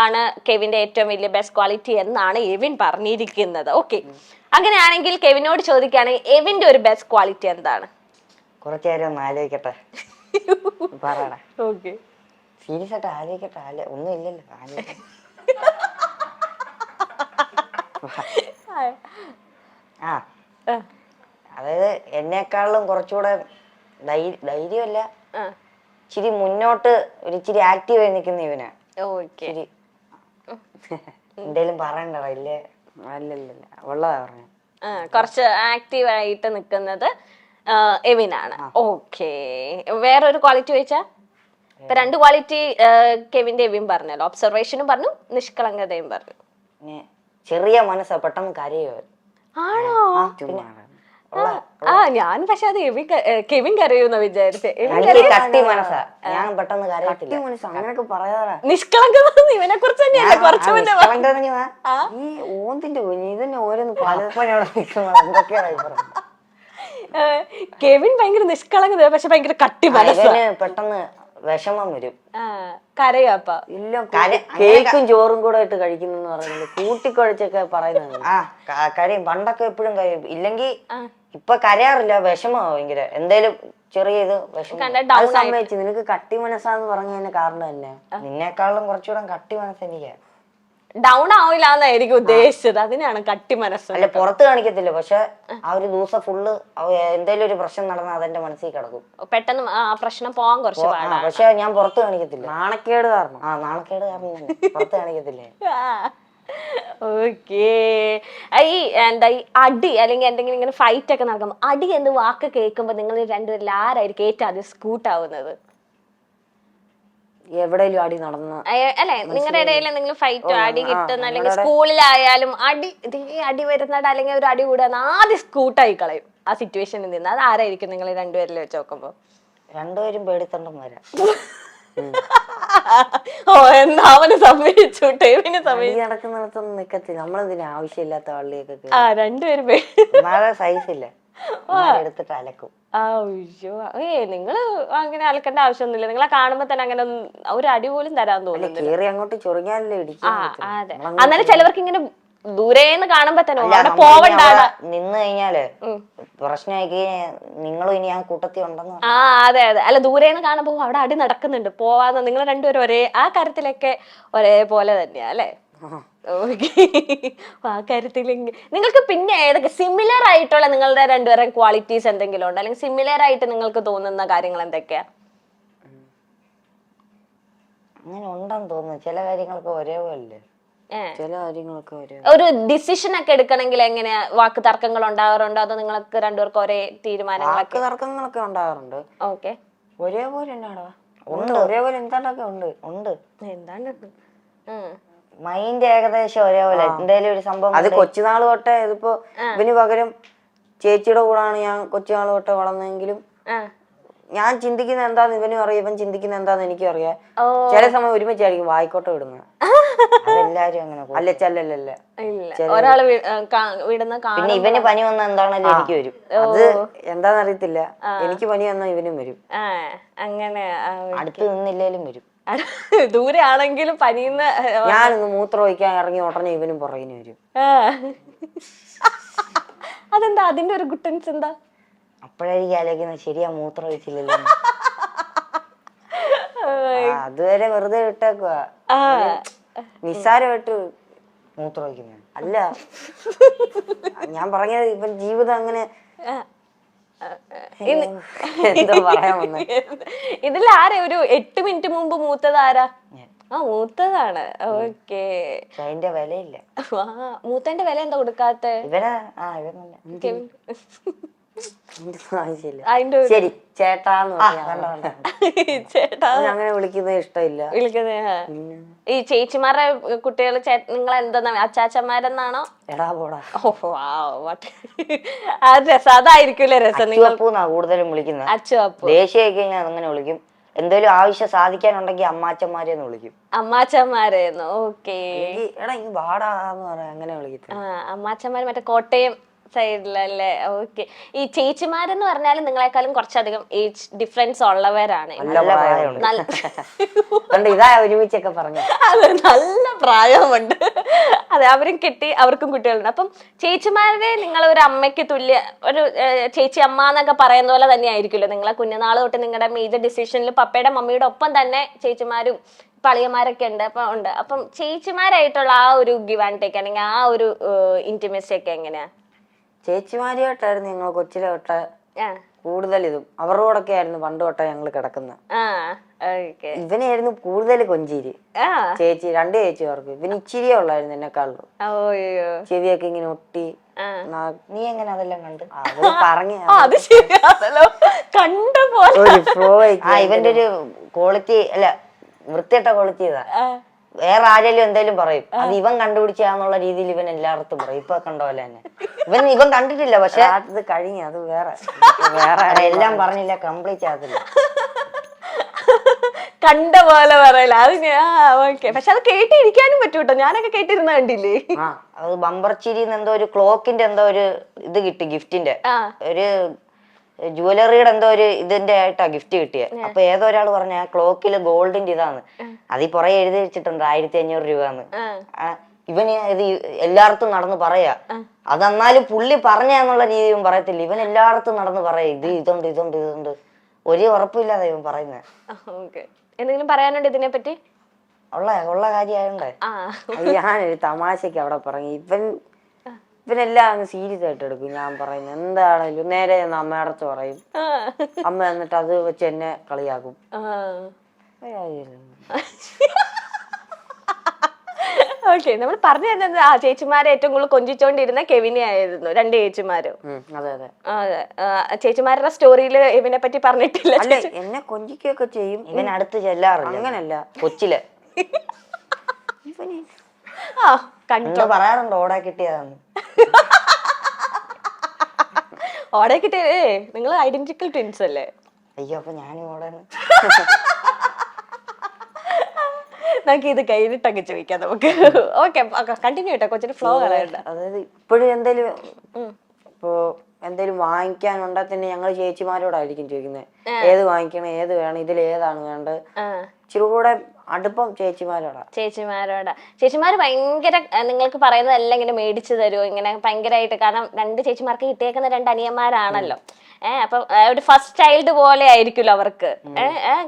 ആണ് കെവിന്റെ ഏറ്റവും വലിയ ബെസ്റ്റ് ക്വാളിറ്റി എന്നാണ് എവിൻ പറഞ്ഞിരിക്കുന്നത്. ഓക്കെ, അങ്ങനെയാണെങ്കിൽ കെവിനോട് ചോദിക്കുകയാണെങ്കിൽ എവിന്റെ ഒരു ബെസ്റ്റ് ക്വാളിറ്റി എന്താണ്? കുറച്ചു നേരം ഒന്ന് ആലോചിക്കട്ടെ. പറയണ. ഓക്കെ, സീരിയസ് ആയിട്ട് ആലോചിക്കട്ടെ. ഒന്നും ഇല്ലല്ലോ. അതായത് എന്നെക്കാളും കുറച്ചുകൂടെ ധൈര്യമല്ല, ഇച്ചിരി മുന്നോട്ട് ഒരു ഇച്ചിരി ആക്റ്റീവായി നിൽക്കുന്ന ഇവനാ. ഓക്കെ, എന്തേലും പറയണ്ടോ? ഇല്ലേ, അല്ലല്ല, ഉള്ളതാ പറഞ്ഞ. കുറച്ച് ആക്റ്റീവ് ആയിട്ട് നിൽക്കുന്നത് എവിനാണ്. ഓക്കെ, വേറൊരു ക്വാളിറ്റി ചോദിച്ചാ? ഇപ്പൊ 2 ക്വാളിറ്റി കെവിന്റെ എവിൻ പറഞ്ഞല്ലോ, ഒബ്സർവേഷനും പറഞ്ഞു, നിഷ്കളങ്കതയും പറഞ്ഞു. ചെറിയ മനസ്സാ, പെട്ടെന്ന് കരയോ? ആണോ? ഞാൻ പക്ഷെ അത് കെവിൻ കരയൂന്ന വിചാരിച്ചേ. കട്ടി മനസ്സാ, ഞാൻ പെട്ടെന്ന് കരയത്തില്ല. അങ്ങനെയൊക്കെ പറയാറാ. നിഷ്കളങ്കത ഇവനെ കുറിച്ച് തന്നെയല്ലേ കുറച്ചു മുന്നേ. ഈ ഓന്തിന്റെ ഇതന്നെ ഓരോന്ന് പലപ്പോഴാണ് എന്തൊക്കെയാണ് കെവിൻ ഭയങ്കര നിഷ്കളങ്കത, പക്ഷെ ഭയങ്കര കട്ടി മനസ്സാ. പെട്ടെന്ന് വിഷമം വരും, കരയാപ്പ. ഇല്ല, കേക്കും ചോറും കൂടെ ഇട്ട് കഴിക്കുന്നു പറയുന്നത്, കൂട്ടിക്കുഴച്ചൊക്കെ പറയുന്നത്. കരയും, പണ്ടൊക്കെ എപ്പോഴും കരയും. ഇല്ലെങ്കിൽ ഇപ്പൊ കരയാറില്ല, വിഷമോ ഭയങ്കര, എന്തേലും ചെറിയ ഇത് വിഷമം സമ്മതിച്ചു. നിനക്ക് കട്ടി മനസ്സാന്ന് പറഞ്ഞതിന് കാരണം തന്നെ, നിന്നെക്കാളും കുറച്ചുകൂടെ കട്ടി മനസ്സ് എനിക്ക്. ഡൗൺ ആവില്ല എന്നായിരിക്കും ഉദ്ദേശിച്ചത്, അതിനാണ് കട്ടി മനസ്സ്. അല്ല, പുറത്ത് കാണിക്കത്തില്ല, പക്ഷെ ആ ഒരു ദിവസം ഫുള്ള് എന്തേലും ഒരു പ്രശ്നം നടന്നാൽ അതെന്റെ മനസ്സിൽ കിടക്കും. പെട്ടെന്ന് ആ പ്രശ്നം പോവാൻ കുറച്ച് പാടാണ്. പക്ഷെ ഞാൻ പുറത്ത് കാണിക്കത്തില്ല, നാണക്കേട് കാരണം. നാണക്കേട് കാരണം പുറത്ത് കാണിക്കത്തില്ലേ. ഓക്കേ, ഈ എന്താ ഈ അടി അല്ലെങ്കിൽ എന്തെങ്കിലും ഇങ്ങനെ ഫൈറ്റ് ഒക്കെ നടക്കുമ്പോ അടി എന്ന് വാക്ക് കേൾക്കുമ്പോ നിങ്ങൾ രണ്ടുപേരിൽ ആരായിരിക്കും ഏറ്റവും ആദ്യം സ്കൂട്ടാവുന്നത്? എവിടെയും അടി നടന്ന അല്ലെ, നിങ്ങളുടെ ഇടയിൽ എന്തെങ്കിലും ഫൈറ്റോ അടി കിട്ടുന്ന, അല്ലെങ്കിൽ സ്കൂളിലായാലും അടി വരുന്നത്, അല്ലെങ്കിൽ ഒരു അടി കൂടാൻ ആദ്യം സ്കൂട്ടായി കളയും ആ സിറ്റുവേഷനിൽ നിന്ന്, അത് ആരായിരിക്കും നിങ്ങൾ രണ്ടുപേരിൽ വെച്ച് നോക്കുമ്പോ? രണ്ടുപേരും പേടിത്തണ്ടം വരാം. ഓ, എന്നാ അവന് സമ്മതിച്ചു, ടേവിന് സമ്മതിച്ചു. നടക്കുന്നിടത്തൊന്നും നിക്കത്തില്ല, നമ്മളെന്തിനാ ആവശ്യമില്ലാത്ത വള്ളിയൊക്കെ. രണ്ടുപേരും സൈസ് ഇല്ല, എടുത്തിട്ട് അലക്കും. അയ്യോ, നിങ്ങള് അങ്ങനെ അലക്കേണ്ട ആവശ്യമൊന്നുമില്ല, നിങ്ങളെ കാണുമ്പോ തന്നെ അങ്ങനെ ഒരു അടി പോലും തരാൻ തോന്നുന്നില്ല. അങ്ങോട്ട് ചൊറിഞ്ഞാലേ അതെ, എന്നാലും ചിലവർക്ക് ഇങ്ങനെ ദൂരേന്ന് കാണുമ്പോ തന്നെ അവിടെ പോവണ്ട, നിന്ന് കഴിഞ്ഞാല് പ്രശ്നമായി നിങ്ങളും ഇനി ആ കൂട്ടത്തിൽ ഉണ്ടെന്ന്. അതെ അതെ, അല്ല ദൂരേന്ന് കാണുമ്പോ അവിടെ അടി നടക്കുന്നുണ്ട്, പോവാന്ന്. നിങ്ങൾ രണ്ടുപേരും ഒരേ ആ കാര്യത്തിലൊക്കെ ഒരേപോലെ തന്നെയാ അല്ലേ? ഓക്കെ, ആ കാര്യത്തിൽ നിങ്ങൾക്ക് പിന്നെ ഏതൊക്കെ സിമിലർ ആയിട്ടുള്ള നിങ്ങളുടെ രണ്ടുപേരും ക്വാളിറ്റീസ് എന്തെങ്കിലും ഉണ്ടോ, അല്ലെങ്കിൽ സിമിലർ ആയിട്ട് നിങ്ങൾക്ക് തോന്നുന്ന കാര്യങ്ങൾ എന്തൊക്കെയാ? അങ്ങനെ ഉണ്ടെന്ന് തോന്നുന്നു, ചില കാര്യങ്ങളൊക്കെ ഒരേപോലെ. ചില കാര്യങ്ങളൊക്കെ ഒരു ഡിസിഷൻ ഒക്കെ എടുക്കണമെങ്കിൽ എങ്ങനെയാ വാക്ക് തർക്കങ്ങൾ ഉണ്ടാകാറുണ്ടോ അതോ നിങ്ങൾക്ക് രണ്ടുപേർക്കും ഒരേ തീരുമാനങ്ങളൊക്കെ? വാക്ക് തർക്കങ്ങളൊക്കെ ഉണ്ടാകാറുണ്ട്. ഓക്കെ. ഒരേപോലെ എന്നാടാ ഉണ്ട്, ഒരേപോലെ എന്താണ്ടൊക്കെ ഉണ്ട്. എന്താണ്ട് മൈൻഡ് ഏകദേശം ഒരേപോലെ. എന്തേലും ഒരു സംഭവം അത് കൊച്ചുനാൾ തൊട്ടേ ഇതിപ്പോ ഇവന് പകരം ചേച്ചിയുടെ കൂടാണ് ഞാൻ കൊച്ചുനാൾ തൊട്ടേ വളർന്നെങ്കിലും ഞാൻ ചിന്തിക്കുന്ന എന്താന്ന് ഇവനും അറിയാം, ഇവൻ ചിന്തിക്കുന്ന എന്താന്ന് എനിക്കും അറിയാം. ചില സമയം ഒരുമിച്ചായിരിക്കും വായിക്കോട്ടെ വിടുന്നത്. അതെല്ലാരും അങ്ങനെ അല്ല ചെല്ലല്ല ഒരാള് വിടുന്ന. പിന്നെ ഇവന് പനി വന്ന എന്താണല്ലോ എനിക്ക് വരും. അത് എന്താന്ന് അറിയത്തില്ല. എനിക്ക് പനി വന്നാൽ ഇവനും വരും. അങ്ങനെ അടുത്ത് നിന്നില്ലേലും വരും. ദൂരെ ആണെങ്കിലും പനിയുന്ന. ഞാനൊന്ന് മൂത്രം ഒഴിക്കാൻ ഇറങ്ങി ഉടനെ ഇവനും പുറകിന് വരും. അതെന്താ അതിന്റെ ഒരു ഗുട്ടൻസ് എന്താ? അപ്പോഴായിരിക്കും ആലോചിക്കുന്നത് ശരിയാ മൂത്രം ഒഴിച്ചില്ലല്ലോ. അതുവരെ വെറുതെ വിട്ടേക്കുക. നിസ്സാരമായിട്ട് മൂത്രം ഒഴിക്കുന്നു. അല്ല ഞാൻ പറഞ്ഞത് ഇവൻ ജീവിതം അങ്ങനെ എന്തോ പറയാൻ വന്നേ. ഇതിൽ ആരാ ഒരു 8 മിനിറ്റ് മുമ്പ് മൂത്തത് ആരാ? മൂത്തതാണ്. ഓക്കെ. അതിന്റെ വിലയില്ല. മൂത്തന്റെ വില എന്താ കൊടുക്കാത്ത? ശരി ചേട്ടാന്ന് ചേട്ടാ അങ്ങനെ വിളിക്കുന്നത് ഇഷ്ടമില്ല. ഈ ചേച്ചിമാരുടെ കുട്ടികൾ നിങ്ങൾ എന്താ അച്ചാച്ചന്മാരെന്നാണോ? എടാ പോടാ. രസം അതായിരിക്കൂലേ രസം. നിങ്ങൾ കൂടുതലും വിളിക്കുന്നത്. അച്ചുവപ്പു. ദേശീയ കഴിഞ്ഞാൽ അങ്ങനെ വിളിക്കും. എന്തെങ്കിലും ആവശ്യം സാധിക്കാനുണ്ടെങ്കിൽ അമ്മാച്ചന്മാരെന്ന് വിളിക്കും. അമ്മാച്ചന്മാരെന്ന്. ഓക്കെ. എടാ ഈ വാടാന്ന് പറയാ അങ്ങനെ വിളിക്കും. അമ്മാച്ചന്മാര് മറ്റേ കോട്ടയം സൈഡിലല്ലേ? ഓക്കെ. ഈ ചേച്ചിമാരെന്ന് പറഞ്ഞാലും നിങ്ങളെക്കാളും കുറച്ചധികം ഏജ് ഡിഫറൻസ് ഉള്ളവരാണ്. ഇതാ ഒരുമിച്ചൊക്കെ പറഞ്ഞു. അതെ, നല്ല പ്രായമുണ്ട്. അതെ, അവരും കിട്ടി, അവർക്കും കുട്ടികളുണ്ട്. അപ്പം ചേച്ചിമാരെ നിങ്ങൾ ഒരു അമ്മയ്ക്ക് തുല്യ ഒരു ചേച്ചി അമ്മ എന്നൊക്കെ പറയുന്ന പോലെ തന്നെ ആയിരിക്കുമല്ലോ നിങ്ങളെ കുഞ്ഞുനാൾ തൊട്ട് നിങ്ങളുടെ മേജർ ഡിസിഷനിൽ പപ്പയുടെ മമ്മിയുടെ ഒപ്പം തന്നെ ചേച്ചിമാരും പളിയന്മാരൊക്കെ ഉണ്ട്. അപ്പം ചേച്ചിമാരായിട്ടുള്ള ആ ഒരു ഗിവ് ആൻഡ് ടേക്ക് അല്ലെങ്കിൽ ആ ഒരു ഇന്റിമസി ഒക്കെ എങ്ങനെയാ? ചേച്ചിമാരിയായിട്ടായിരുന്നു ഞങ്ങൾ കൊച്ചിലെ തൊട്ട് കൂടുതൽ ഇതും അവരോടൊക്കെ ആയിരുന്നു പണ്ട് തൊട്ടേ ഞങ്ങള് കിടക്കുന്നത്. ഇവനായിരുന്നു കൂടുതൽ കൊഞ്ചിരി. രണ്ട് ചേച്ചിമാർക്ക് ഇവന് ഇച്ചിരിയേ ഉള്ളായിരുന്നു എന്നെക്കാളും. ചെവിയൊക്കെ ഇങ്ങനെ ഒട്ടി. നീ എങ്ങനെ അതെല്ലാം കണ്ട് പറഞ്ഞു? ഇവന്റെ ഒരു ക്വാളിറ്റി അല്ല, വൃത്തിയിട്ട ക്വാളിറ്റി ഇതാ. വേറെ ആരെങ്കിലും എന്തായാലും പറയും അത് ഇവൻ കണ്ടുപിടിച്ചാന്നുള്ള രീതിയിൽ ഇവൻ എല്ലായിടത്തും പറയും. ഇപ്പൊ കണ്ട പോലെ തന്നെ ഇവൻ കണ്ടിട്ടില്ല, പക്ഷെ അത് കഴിഞ്ഞ അത് വേറെ എല്ലാം പറഞ്ഞില്ല, കംപ്ലീറ്റ് ആകത്തില്ല. കണ്ട പോലെ പറയല അത്. പക്ഷെ അത് കേട്ടിരിക്കാനും പറ്റൂട്ടോ. ഞാനൊക്കെ കേട്ടിരുന്ന കണ്ടില്ലേ? അത് ബമ്പർ ചിരിന്ന് എന്തോ ഒരു ക്ലോക്കിന്റെ എന്തോ ഒരു ഇത് കിട്ടി, ഗിഫ്റ്റിന്റെ ഒരു ജുവലറിയുടെ എന്തോ ഒരു ഇതിന്റെ ആയിട്ടാ ഗിഫ്റ്റ് കിട്ടിയത്. അപ്പൊ ഏതോ ഒരാൾ പറഞ്ഞ ക്ലോക്കില് ഗോൾഡിന്റെ ഇതാണ്, അതീ പുറകെ എഴുതി വെച്ചിട്ടുണ്ട് 1500 രൂപന്ന്. ഇവന് ഇത് എല്ലായിടത്തും നടന്ന് പറയാ. അതെന്നാലും പുള്ളി പറഞ്ഞെന്നുള്ള രീതിയും പറയത്തില്ല, ഇവൻ എല്ലായിടത്തും നടന്ന് പറയാ ഇതുണ്ട്. ഒരു ഉറപ്പില്ലാതെ ഇവൻ പറയുന്നത്. എന്തെങ്കിലും പറയാനുണ്ട് ഇതിനെ പറ്റി? ഉള്ള കാര്യമായോണ്ടേ ഞാനൊരു തമാശക്ക് അവിടെ പറഞ്ഞു. ഇവനെല്ലാം അങ്ങ് സീരിയസ് ആയിട്ട് എടുക്കും. ഞാൻ പറയുന്നത് എന്താണെങ്കിലും നേരെ അമ്മയുടെ അടുത്ത് പറയും. അമ്മ എന്നിട്ട് അത് വെച്ച് എന്നെ കളിയാക്കും. ഓക്കെ. നമ്മൾ പറഞ്ഞു തരുന്നത് ചേച്ചിമാരെ ഏറ്റവും കൂടുതൽ കൊഞ്ചിച്ചോണ്ടിരുന്ന കെവിനെ ആയിരുന്നു. 2 ചേച്ചിമാരും. അതെ. ചേച്ചിമാരുടെ സ്റ്റോറിയില് ഇവനെ പറ്റി പറഞ്ഞിട്ടില്ല. എന്നെ കൊഞ്ചിക്കൊക്കെ ചെയ്യും. ഇവൻ അടുത്ത് ചെല്ലാറില്ല. അങ്ങനല്ല, കൊച്ചില് പറയാറുണ്ട് ഓടാ കിട്ടിയതാന്ന്. ഓടെ കിട്ടിയേ നിങ്ങൾ ഐഡന്റിക്കൽ ട്വിൻസ് അല്ലേ? അയ്യോ, അപ്പൊ ഞാനും ഓടാണ്. നമുക്ക് ഇത് കഴിഞ്ഞിട്ടൊക്കെ ചോദിക്കാം നമുക്ക്. ഓക്കെ, കണ്ടിന്യൂ കേട്ടോ, കൊച്ചിന് ഫ്ലോ കളയണ്ട. അതായത് ഇപ്പോഴും എന്തേലും വാങ്ങിക്കാനുണ്ടെ തന്നെ ഞങ്ങൾ ചേച്ചിമാരോടായിരിക്കും ചോദിക്കുന്നത് ഏത് വാങ്ങിക്കണം, ഏത് വേണം, ഇതിൽ ഏതാണ് വേണ്ടത്. ഇച്ചിരി കൂടെ അടുപ്പം ചേച്ചിമാരോടാ. ചേച്ചിമാര് ഭയങ്കര നിങ്ങൾക്ക് പറയുന്നതെല്ലാം ഇങ്ങനെ മേടിച്ചു തരുമോ ഇങ്ങനെ ഭയങ്കരമായിട്ട്? കാരണം 2 ചേച്ചിമാർക്ക് കിട്ടിയേക്കുന്ന 2 അനിയന്മാരാണല്ലോ. അപ്പൊ ഒരു ഫസ്റ്റ് ചൈൽഡ് പോലെ ആയിരിക്കുമല്ലോ അവർക്ക്.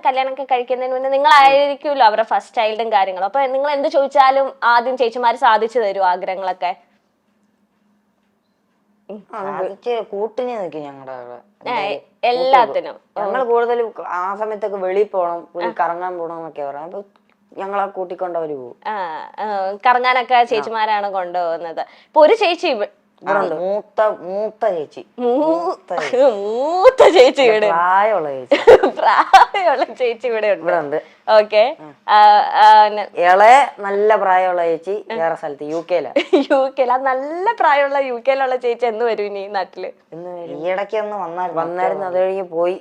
കല്യാണമൊക്കെ കഴിക്കുന്നതിന് മുന്നേ നിങ്ങളായിരിക്കുമല്ലോ അവരുടെ ഫസ്റ്റ് ചൈൽഡും കാര്യങ്ങളും. അപ്പൊ നിങ്ങൾ എന്ത് ചോദിച്ചാലും ആദ്യം ചേച്ചിമാര് സാധിച്ചു തരുമോ ആഗ്രഹങ്ങളൊക്കെ? കൂട്ടിന് നിൽക്കും ഞങ്ങളുടെ എല്ലാത്തിനും. ഞങ്ങൾ കൂടുതലും ആ സമയത്തൊക്കെ വെളിയിൽ പോകണം, കറങ്ങാൻ പോകണം എന്നൊക്കെ പറയാം. അപ്പൊ ഞങ്ങളെ കൂട്ടിക്കൊണ്ടവര് പോകും. കറങ്ങാനൊക്കെ ചേച്ചിമാരാണ് കൊണ്ടുപോകുന്നത്. ഇപ്പൊ ഒരു ചേച്ചി മൂത്ത ചേച്ചി മൂത്ത ചേച്ചി ഇവിടെ പ്രായമുള്ള ചേച്ചി പ്രായമുള്ള ചേച്ചി ഇവിടെ ഉണ്ട്. ഓക്കെ. ഇളയ നല്ല പ്രായമുള്ള ചേച്ചി വേറെ സ്ഥലത്ത് യുകെയിലാ. നല്ല പ്രായമുള്ള യുകെയിലുള്ള ചേച്ചി എന്ന് വരും ഇനി നാട്ടില്? ഈയിടയ്ക്ക് ഒന്ന് വന്നായിരുന്നു. അത് കഴിഞ്ഞ് പോയി.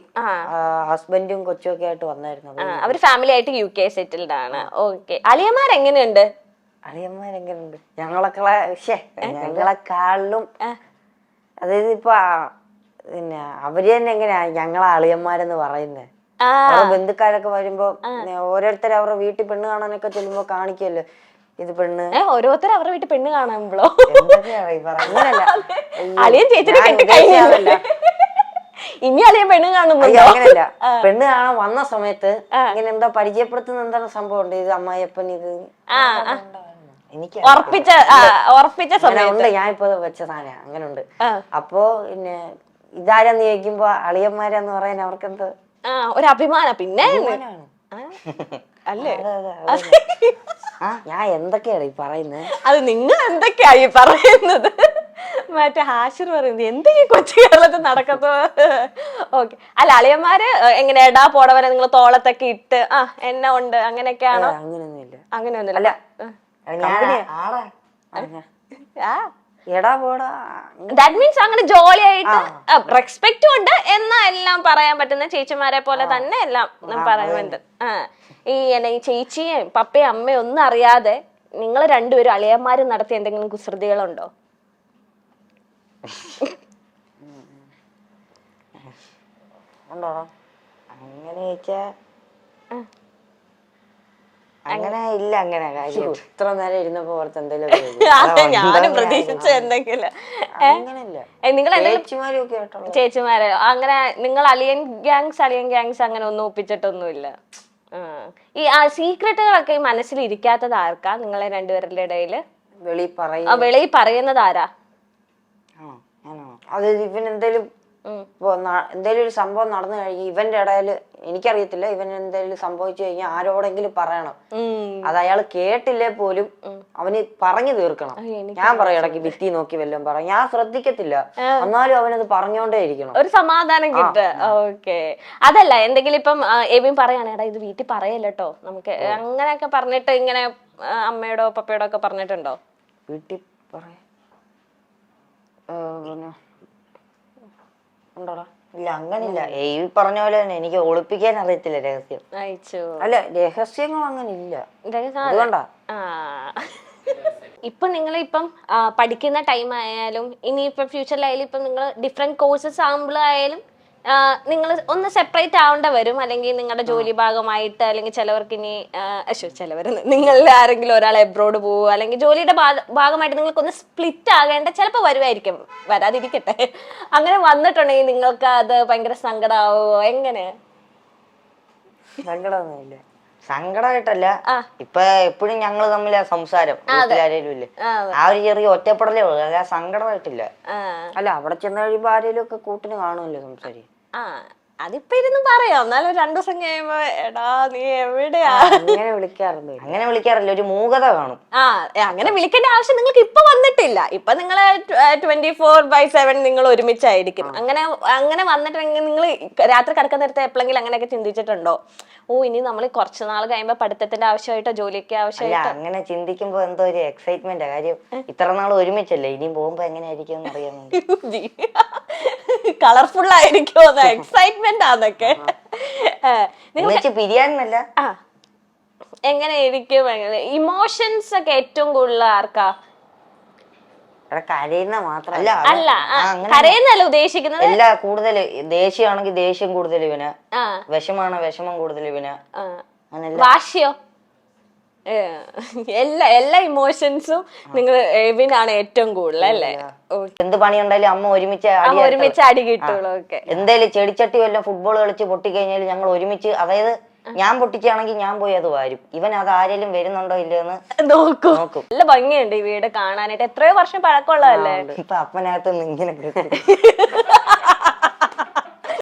ഹസ്ബൻഡും കൊച്ചും ഒക്കെ ആയിട്ട് വന്നായിരുന്നു. അവര് ഫാമിലി ആയിട്ട് UK സെറ്റിൽഡ് ആണ്. ഓക്കെ. അളിയന്മാരെങ്ങനെയുണ്ട്? അളിയന്മാരെങ്ങനെയുണ്ട്? ഞങ്ങളെക്കാളിലും അതായത് ഇപ്പൊ പിന്നെ അവര് തന്നെ എങ്ങനെയാ ഞങ്ങളെ അളിയന്മാരെന്ന് പറയുന്നത്. ബന്ധുക്കാരൊക്കെ വരുമ്പോ ഓരോരുത്തർ അവരുടെ വീട്ടിൽ പെണ്ണ് കാണാനൊക്കെ ചെല്ലുമ്പോ കാണിക്കല്ലോ ഇത് പെണ്ണ്. ഓരോരുത്തർ അവരുടെ വീട്ടിൽ പെണ്ണ് കാണുമ്പോ അങ്ങനെയല്ല അളിയൻ ചേച്ചിനെ ഇനി അളിയൻ പെണ്ണ് കാണുന്നുണ്ടോ? അങ്ങനെയല്ല, പെണ്ണ് കാണാൻ വന്ന സമയത്ത് ഇങ്ങനെ എന്താ പരിചയപ്പെടുത്തുന്ന എന്താണ് സംഭവം ഉണ്ട്. ഇത് അമ്മായിയപ്പൻ ഇത് എനിക്ക് ഉറപ്പിച്ച സമയമുണ്ട്. ഞാൻ ഇപ്പൊ വെച്ച സാധനം അങ്ങനെ ഉണ്ട്. അപ്പൊ പിന്നെ ഇതാരെന്ന് ചോദിക്കുമ്പോ അളിയന്മാരെന്ന് പറയാൻ അവർക്ക് എന്തോ ഒരു അഭിമാനം. പിന്നെ അല്ലേ ഞാൻ എന്തൊക്കെയാണ് ഈ പറയുന്നത്? അത് നിങ്ങൾ എന്തൊക്കെയാ ഈ പറയുന്നത്? മറ്റേ ഹാഷിർ പറയുന്നത് എന്തൊക്കെ കൊച്ചു കേരളത്തിൽ നടക്കുന്നത്. ഓക്കെ. അല്ല അളിയന്മാര് എങ്ങനെ എടാ പോടവരെ നിങ്ങൾ തോളത്തൊക്കെ ഇട്ട് എന്നെ ഉണ്ട് അങ്ങനെയൊക്കെയാണോ? അങ്ങനെയൊന്നുമില്ല. ദാറ്റ് മീൻസ് അങ്ങനെ ജോലിയായിട്ട് റെസ്പെക്റ്റും ഉണ്ട് എന്നാ എല്ലാം പറയാൻ പറ്റുന്ന ചേച്ചിമാരെ പോലെ തന്നെ എല്ലാം പറയാൻ. ഈ ചേച്ചിയും പപ്പയും അമ്മയും ഒന്നും അറിയാതെ നിങ്ങൾ രണ്ടുപേരും അളിയന്മാരും നടത്തിയ എന്തെങ്കിലും കുസൃതികളുണ്ടോ? അങ്ങനെ ചോദിച്ചാ അങ്ങനെ ഇല്ല. അങ്ങനെ കാര്യം ഇത്ര നേരം ഇരുന്നപ്പോ ഓർത്ത് എന്തെങ്കിലും ഞാനും പ്രതീക്ഷിച്ച എന്തെങ്കിലും ചേച്ചിമാരെ അങ്ങനെ നിങ്ങൾ അളിയൻ ഗ്യാങ്സ് അങ്ങനെ ഒന്നും ഒപ്പിച്ചിട്ടൊന്നുമില്ല. ഈ സീക്രട്ടുകളൊക്കെ ഈ മനസ്സിൽ ഇരിക്കാത്തത് ആർക്കാ നിങ്ങളെ രണ്ടുപേരുടെ ഇടയില്? വെളി പറയുന്നത് ആരാ? അത് ഇവൻ എന്തേലും എന്തേലും ഒരു സംഭവം നടന്നു കഴിഞ്ഞ് ഇവന്റെ ഇടയില് എനിക്കറിയത്തില്ല, ഇവൻ എന്തെങ്കിലും സംഭവിച്ചു കഴിഞ്ഞാൽ ആരോടെങ്കിലും പറയണം. അത് അയാൾ കേട്ടില്ലേ പോലും അവന് പറഞ്ഞു തീർക്കണം. ഞാൻ പറയും ഇടയ്ക്ക് ഭിത്തി നോക്കി വല്ലതും പറയാം, ഞാൻ ശ്രദ്ധിക്കത്തില്ല, എന്നാലും അവനത് പറഞ്ഞോണ്ടേ ഇരിക്കണം, ഒരു സമാധാനം കിട്ടുക. ഓക്കെ. അതല്ല എന്തെങ്കിലും ഇപ്പം എബിൻ പറയാണ് എടാ ഇത് വീട്ടിൽ പറയല്ലോ നമുക്ക് അങ്ങനെയൊക്കെ പറഞ്ഞിട്ട് ഇങ്ങനെ അമ്മയോടോ പപ്പയോടോ ഒക്കെ പറഞ്ഞിട്ടുണ്ടോ? വീട്ടിൽ പറയാ ഇല്ല, അങ്ങനില്ല. ഈ പറഞ്ഞ പോലെ തന്നെ എനിക്ക് ഒളിപ്പിക്കാൻ അറിയത്തില്ല രഹസ്യം. അല്ല രഹസ്യങ്ങൾ അങ്ങനെ ഇല്ല. അതുകൊണ്ടാ ഇപ്പൊ നിങ്ങളിപ്പം പഠിക്കുന്ന ടൈം ആയാലും ഇനിയിപ്പം ഫ്യൂച്ചറിലായാലും ഇപ്പം നിങ്ങൾ ഡിഫറെന്റ് കോഴ്സസ് ആകുമ്പോഴായാലും നിങ്ങൾ ഒന്ന് സെപ്പറേറ്റ് ആവേണ്ട വരും. അല്ലെങ്കിൽ നിങ്ങളുടെ ജോലി ഭാഗമായിട്ട് അല്ലെങ്കിൽ ചിലവർക്ക് ഇനി നിങ്ങളിൽ ആരെങ്കിലും ഒരാൾ എബ്രോഡ് പോവുക അല്ലെങ്കിൽ ജോലിയുടെ ഭാഗമായിട്ട് നിങ്ങൾക്കൊന്ന് സ്പ്ലിറ്റ് ആകേണ്ട ചിലപ്പോൾ വരുമായിരിക്കും, വരാതിരിക്കട്ടെ. അങ്ങനെ വന്നിട്ടുണ്ടെങ്കിൽ നിങ്ങൾക്ക് അത് ഭയങ്കര സങ്കടമാവോ? എങ്ങനെ? സങ്കടമൊന്നുമില്ല. സങ്കടമായിട്ടല്ല, ഇപ്പൊ എപ്പോഴും ഞങ്ങള് തമ്മിലാ സംസാരം. വീട്ടിലാരേലും ഇല്ലേ, ആ ഒരു ചെറിയ ഒറ്റപ്പെടലേ ഉള്ളു, അല്ല സങ്കടമായിട്ടില്ല. അല്ല അവിടെ ചെന്ന് കഴിയുമ്പോ ആരേലും ഒക്കെ കൂട്ടിന് കാണുമല്ലോ സംസാരിക്കും. അതിപ്പോ ഇരുന്ന് പറയാം, എന്നാലും 2 ദിവസം കഴിയുമ്പോ എടാ നീ എവിടെയാ അങ്ങനെ വിളിക്കാറുണ്ട്. അങ്ങനെ വിളിക്കാറില്ല, ഒരു മൂകത കാണും. അങ്ങനെ വിളിക്കേണ്ട ആവശ്യം നിങ്ങൾക്ക് ഇപ്പൊ വന്നിട്ടില്ല. ഇപ്പൊ നിങ്ങള് 24/7 നിങ്ങൾ ഒരുമിച്ചായിരിക്കും. അങ്ങനെ വന്നിട്ടുണ്ടെങ്കിൽ നിങ്ങൾ രാത്രി കിടക്കുന്ന നേരത്തെ എപ്പോഴെങ്കിലും അങ്ങനെയൊക്കെ ചിന്തിച്ചിട്ടുണ്ടോ? ഇനി നമ്മൾ കുറച്ചു നാൾ കഴിയുമ്പോ പഠിത്തത്തിന്റെ ആവശ്യമായിട്ടോ ജോലിയൊക്കെ ആവശ്യമായിട്ടോ? അങ്ങനെ ചിന്തിക്കുമ്പോ എന്തോ ഒരു എക്സൈറ്റ്മെന്റ് കാര്യം, ഇത്ര നാൾ ഒരുമിച്ചല്ലേ, ഇനിയും പോകുമ്പോ എങ്ങനെയായിരിക്കും അറിയാൻ. കളർഫുൾ ആയിരിക്കുമോ എക്സൈറ്റ്മെന്റ് ആന്നൊക്കെ. പിരിയാനല്ല, എങ്ങനെ ഇരിക്കും? ഇമോഷൻസ് ഒക്കെ ഏറ്റവും കൂടുതൽ ആർക്കാ? കരയുന്ന മാത്രല്ല, അല്ല കരയുന്നല്ല ഉദ്ദേശിക്കുന്നത്. എല്ലാ കൂടുതല് ദേഷ്യമാണെങ്കിൽ ദേഷ്യം കൂടുതൽ ഇവന്, വിഷമാണ് വിഷമം കൂടുതൽ ഇവന്, വാശിയോ? എല്ലാ ഇമോഷൻസും നിങ്ങൾ എബിനാണ് ഏറ്റവും കൂടുതൽ അല്ലേ? എന്ത് പണി ഉണ്ടായാലും അമ്മ ഒരുമിച്ച് അടി കിട്ടുള്ളൂ. എന്തേലും ചെടിച്ചട്ടി വല്ലതും ഫുട്ബോൾ കളിച്ച് പൊട്ടിക്കഴിഞ്ഞാൽ ഞങ്ങൾ ഒരുമിച്ച്, അതായത് ഞാൻ പൊട്ടിച്ചാണെങ്കിൽ ഞാൻ പോയി അത് വാരും, ഇവൻ അത് ആരെങ്കിലും വരുന്നുണ്ടോ ഇല്ലയെന്ന് നോക്കും. നല്ല ഭംഗിയുണ്ട് ഈ വീട് കാണാനായിട്ട്. എത്രയോ വർഷം പഴക്കമുള്ളതല്ലേ? ഇപ്പൊ അപ്പനകത്ത് ഇങ്ങനെ